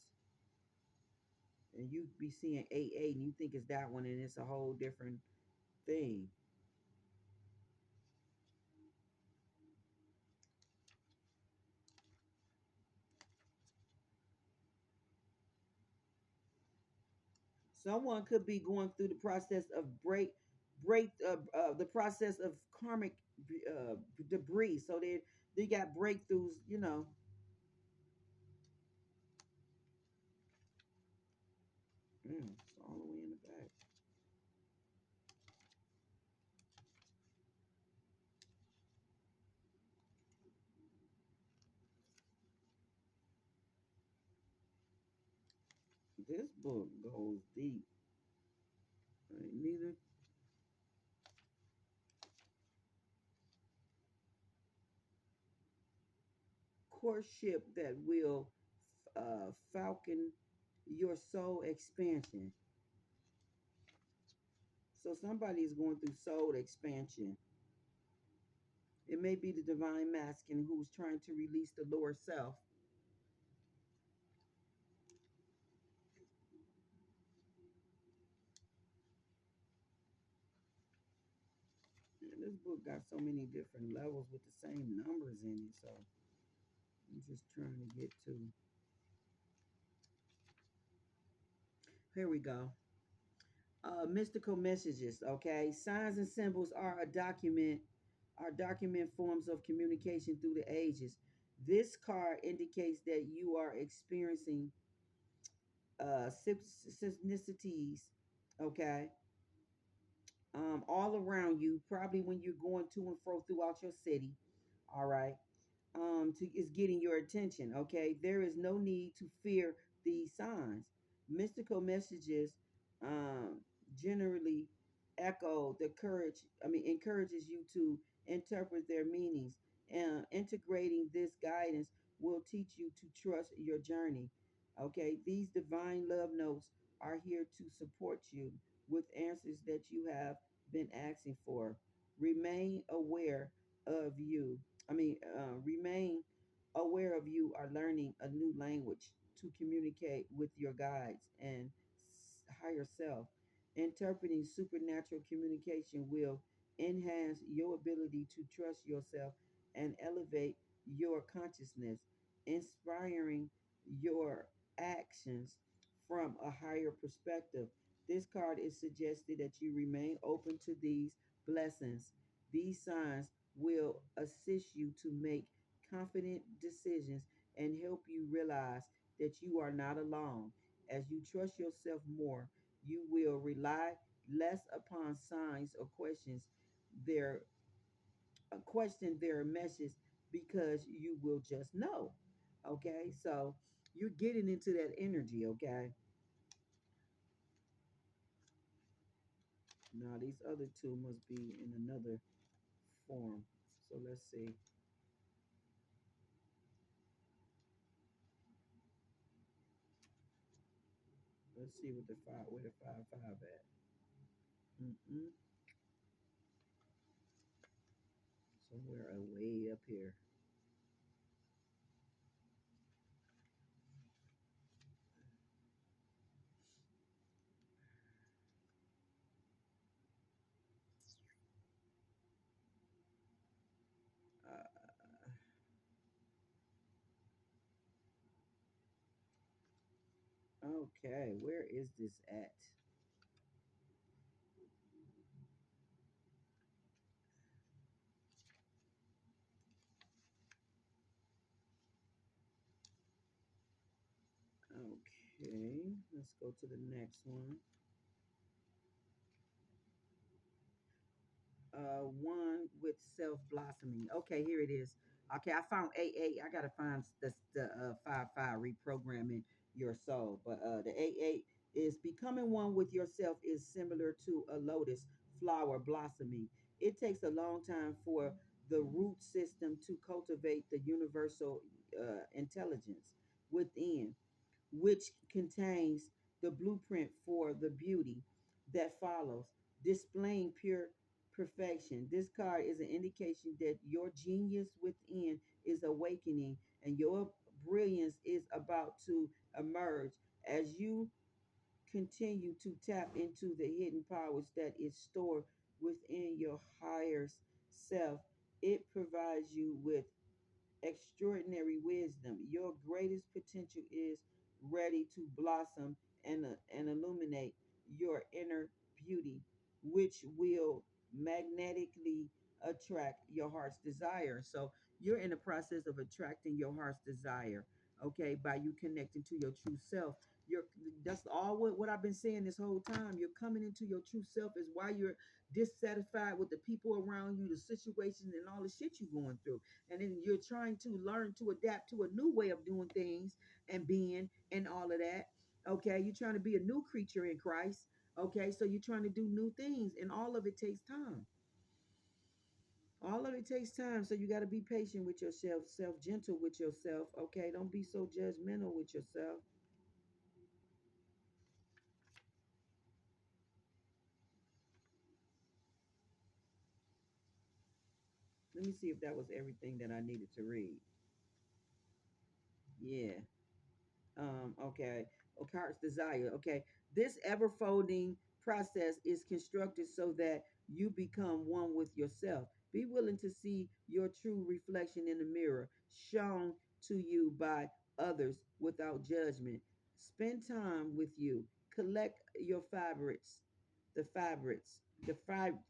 And you be seeing 8 8 and you think it's that one and it's a whole different thing. Someone could be going through the process of the process of karmic uh, debris. So they got breakthroughs. It's all the way in the back. This book goes deep. Neither courtship that will falcon your soul expansion. So somebody is going through soul expansion. It may be the divine masculine who's trying to release the lower self. And this book got so many different levels with the same numbers in it. So I'm just trying to get to. Here we go. Mystical messages. Okay, signs and symbols are document forms of communication through the ages. This card indicates that you are experiencing synchronicities. Okay, all around you, probably when you're going to and fro throughout your city. All right. Is getting your attention. Okay, there is no need to fear these signs. Mystical messages um, generally echo the courage. I mean, encourages you to interpret their meanings. And integrating this guidance will teach you to trust your journey. Okay, these divine love notes are here to support you with answers that you have been asking for. Remain aware of you. Remain aware of you are learning a new language to communicate with your guides and higher self. Interpreting supernatural communication will enhance your ability to trust yourself and elevate your consciousness, inspiring your actions from a higher perspective. This card is suggested that you remain open to these blessings. These signs will assist you to make confident decisions and help you realize that you are not alone. As you trust yourself more, you will rely less upon signs or their their message because you will just know. Okay, so you're getting into that energy. Okay, now these other two must be in another form. So let's see. Let's see what the five where the 5 5 at. Mm-mm. Somewhere way up here. Uh, Okay, where is this at? Okay, let's go to the next one. One with self blossoming. Okay, here it is. Okay, I found AA. I gotta find the 5 5 reprogramming your soul. But the AA is becoming one with yourself is similar to a lotus flower blossoming. It takes a long time for the root system to cultivate the universal intelligence within, which contains the blueprint for the beauty that follows, displaying pure perfection. This card is an indication that your genius within is awakening and your brilliance is about to emerge as you continue to tap into the hidden powers that is stored within your higher self. It provides you with extraordinary wisdom. Your greatest potential is ready to blossom and illuminate your inner beauty, which will magnetically attract your heart's desire. So you're in the process of attracting your heart's desire, okay, by you connecting to your true self. You're that's all what I've been saying this whole time. You're coming into your true self is why you're dissatisfied with the people around you, the situations, and all the shit you're going through, and then you're trying to learn to adapt to a new way of doing things and being and all of that. Okay, you're trying to be a new creature in Christ. Okay, so you're trying to do new things, and all of it takes time. All of it takes time, so you got to be patient with yourself, self gentle with yourself. Okay, don't be so judgmental with yourself. Let me see if that was everything that I needed to read. Yeah. Okay. Okay, heart's desire. Okay. This ever folding process is constructed so that you become one with yourself. Be willing to see your true reflection in the mirror, shown to you by others without judgment. Spend time with you. Collect your favorites, the favorites, the fragments.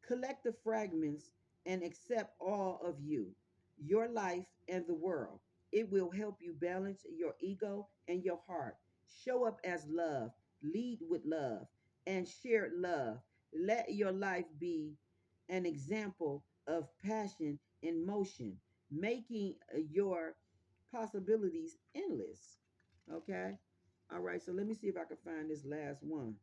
Collect the fragments and accept all of you, your life, and the world. It will help you balance your ego and your heart. Show up as love, lead with love, and share love. Let your life be an example of passion in motion, making your possibilities endless. Okay? All right, so let me see if I can find this last one.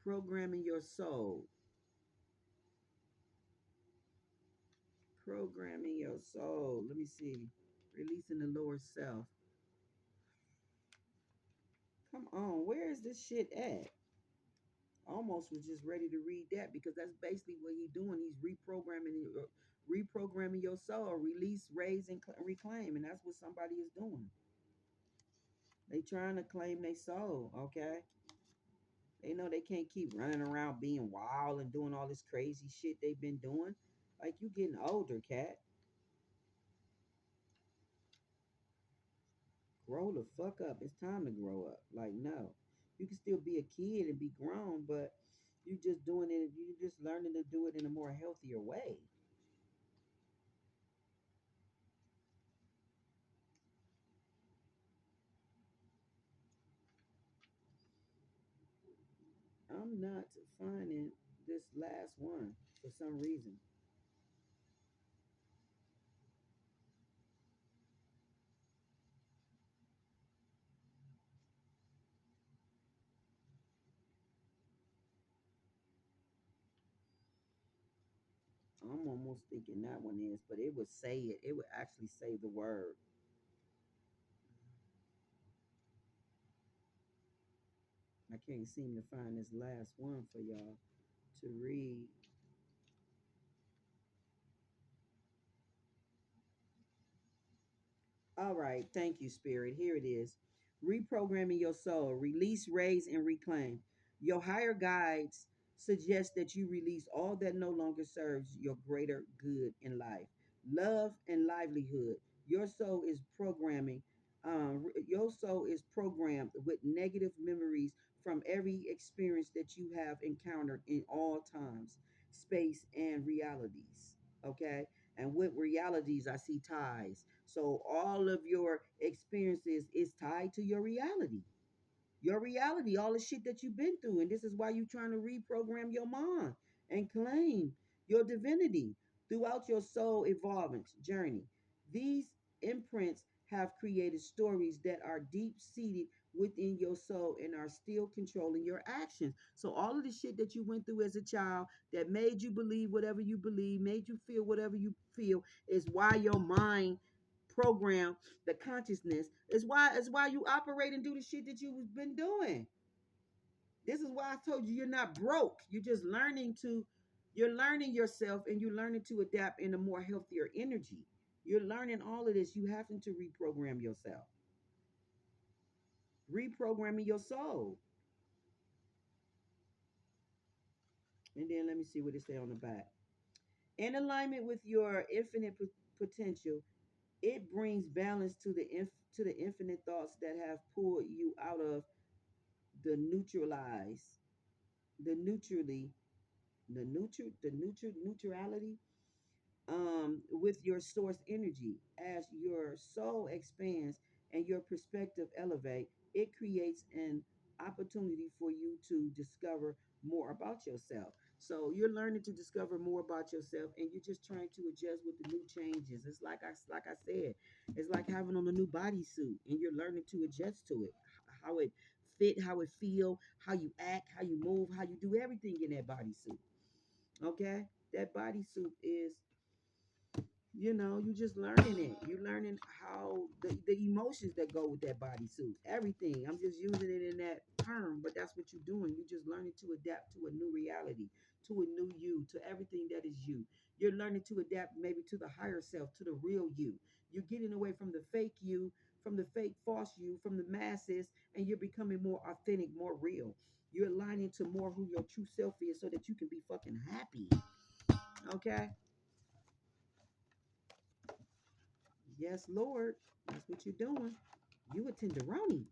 Programming your soul. Programming your soul. Let me see. Releasing the lower self. Come on, where is this shit at? Almost was just ready to read that because that's basically what he's doing. He's reprogramming your soul. Release, raise, and reclaim, and that's what somebody is doing. They trying to claim their soul. Okay, they know they can't keep running around being wild and doing all this crazy shit they've been doing. Like you getting older, cat. Grow the fuck up. It's time to grow up. Like, no. You can still be a kid and be grown, but you just doing it, you just learning to do it in a more healthier way. I'm not finding this last one for some reason. I'm almost thinking that one is, but it would say it. It would actually say the word. I can't seem to find this last one for y'all to read. All right. Thank you, Spirit. Here it is. Reprogramming your soul, release, raise, and reclaim. Your higher guides suggest that you release all that no longer serves your greater good in life. Love and livelihood. Your soul is programming. Your soul is programmed with negative memories from every experience that you have encountered in all times, space, and realities. Okay, and with realities, I see ties. So all of your experiences is tied to your reality. Your reality, all the shit that you've been through. And this is why you're trying to reprogram your mind and claim your divinity throughout your soul evolvement journey. These imprints have created stories that are deep seated within your soul and are still controlling your actions. So all of the shit that you went through as a child that made you believe whatever you believe, made you feel whatever you feel, is why your mind program the consciousness. It's why you operate and do the shit that you've been doing. This is why I told you you're not broke. You're learning yourself and you're learning to adapt in a more healthier energy. You're learning all of this. You having to reprogram yourself. Reprogramming your soul. And then let me see what it say on the back. In alignment with your infinite potential, it brings balance to to the infinite thoughts that have pulled you out of the neutralize the neutrally the neutrality with your source energy. As your soul expands and your perspective elevate, it creates an opportunity for you to discover more about yourself. So you're learning to discover more about yourself and you're just trying to adjust with the new changes. It's like I said, it's like having on a new bodysuit and you're learning to adjust to it. How it fit, how it feel, how you act, how you move, how you do everything in that bodysuit. Okay? That bodysuit is, you just learning it. You're learning how the emotions that go with that bodysuit, everything. I'm just using it in that term, but that's what you're doing. You're just learning to adapt to a new reality, to a new you, to everything that is you. You're learning to adapt maybe to the higher self, to the real you. You're getting away from the fake you, from the fake false you, from the masses, and you're becoming more authentic, more real. You're aligning to more who your true self is so that you can be fucking happy. Okay? Yes, Lord. That's what you're doing. You a tenderoni.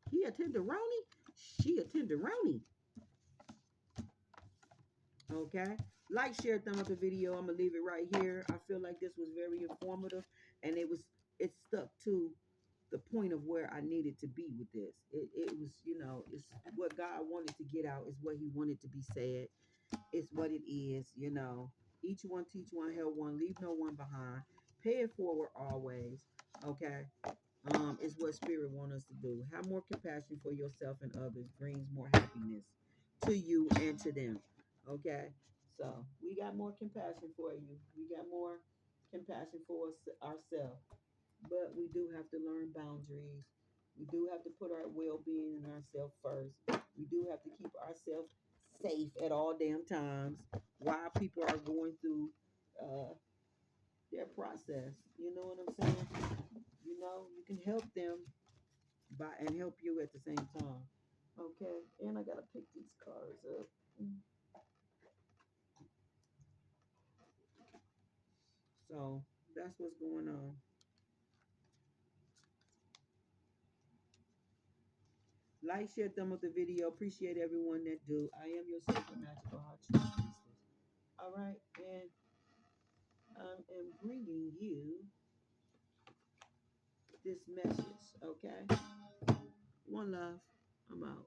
He a tenderoni. She a tenderoni. Okay. Like, share, thumb up the video. I'm gonna leave it right here. I feel like this was very informative, and it stuck to the point of where I needed to be with this. It was, it's what God wanted to get out. Is what He wanted to be said. It's what it is. Each one teach one, help one, leave no one behind. Pay it forward always. Okay. Is what spirit want us to do. Have more compassion for yourself and others brings more happiness to you and to them. Okay, so we got more compassion for you. We got more compassion for us, ourselves, but we do have to learn boundaries. We do have to put our well-being and ourselves first. We do have to keep ourselves safe at all damn times while people are going through uh, their process. You know what I'm saying? You can help them by and help you at the same time. Okay, and I gotta pick these cards up. So that's what's going on. Like, share, thumb up the video. Appreciate everyone that do. I am your sacred magical heart priestess. All right, and I am bringing you this message. Okay, one love. I'm out.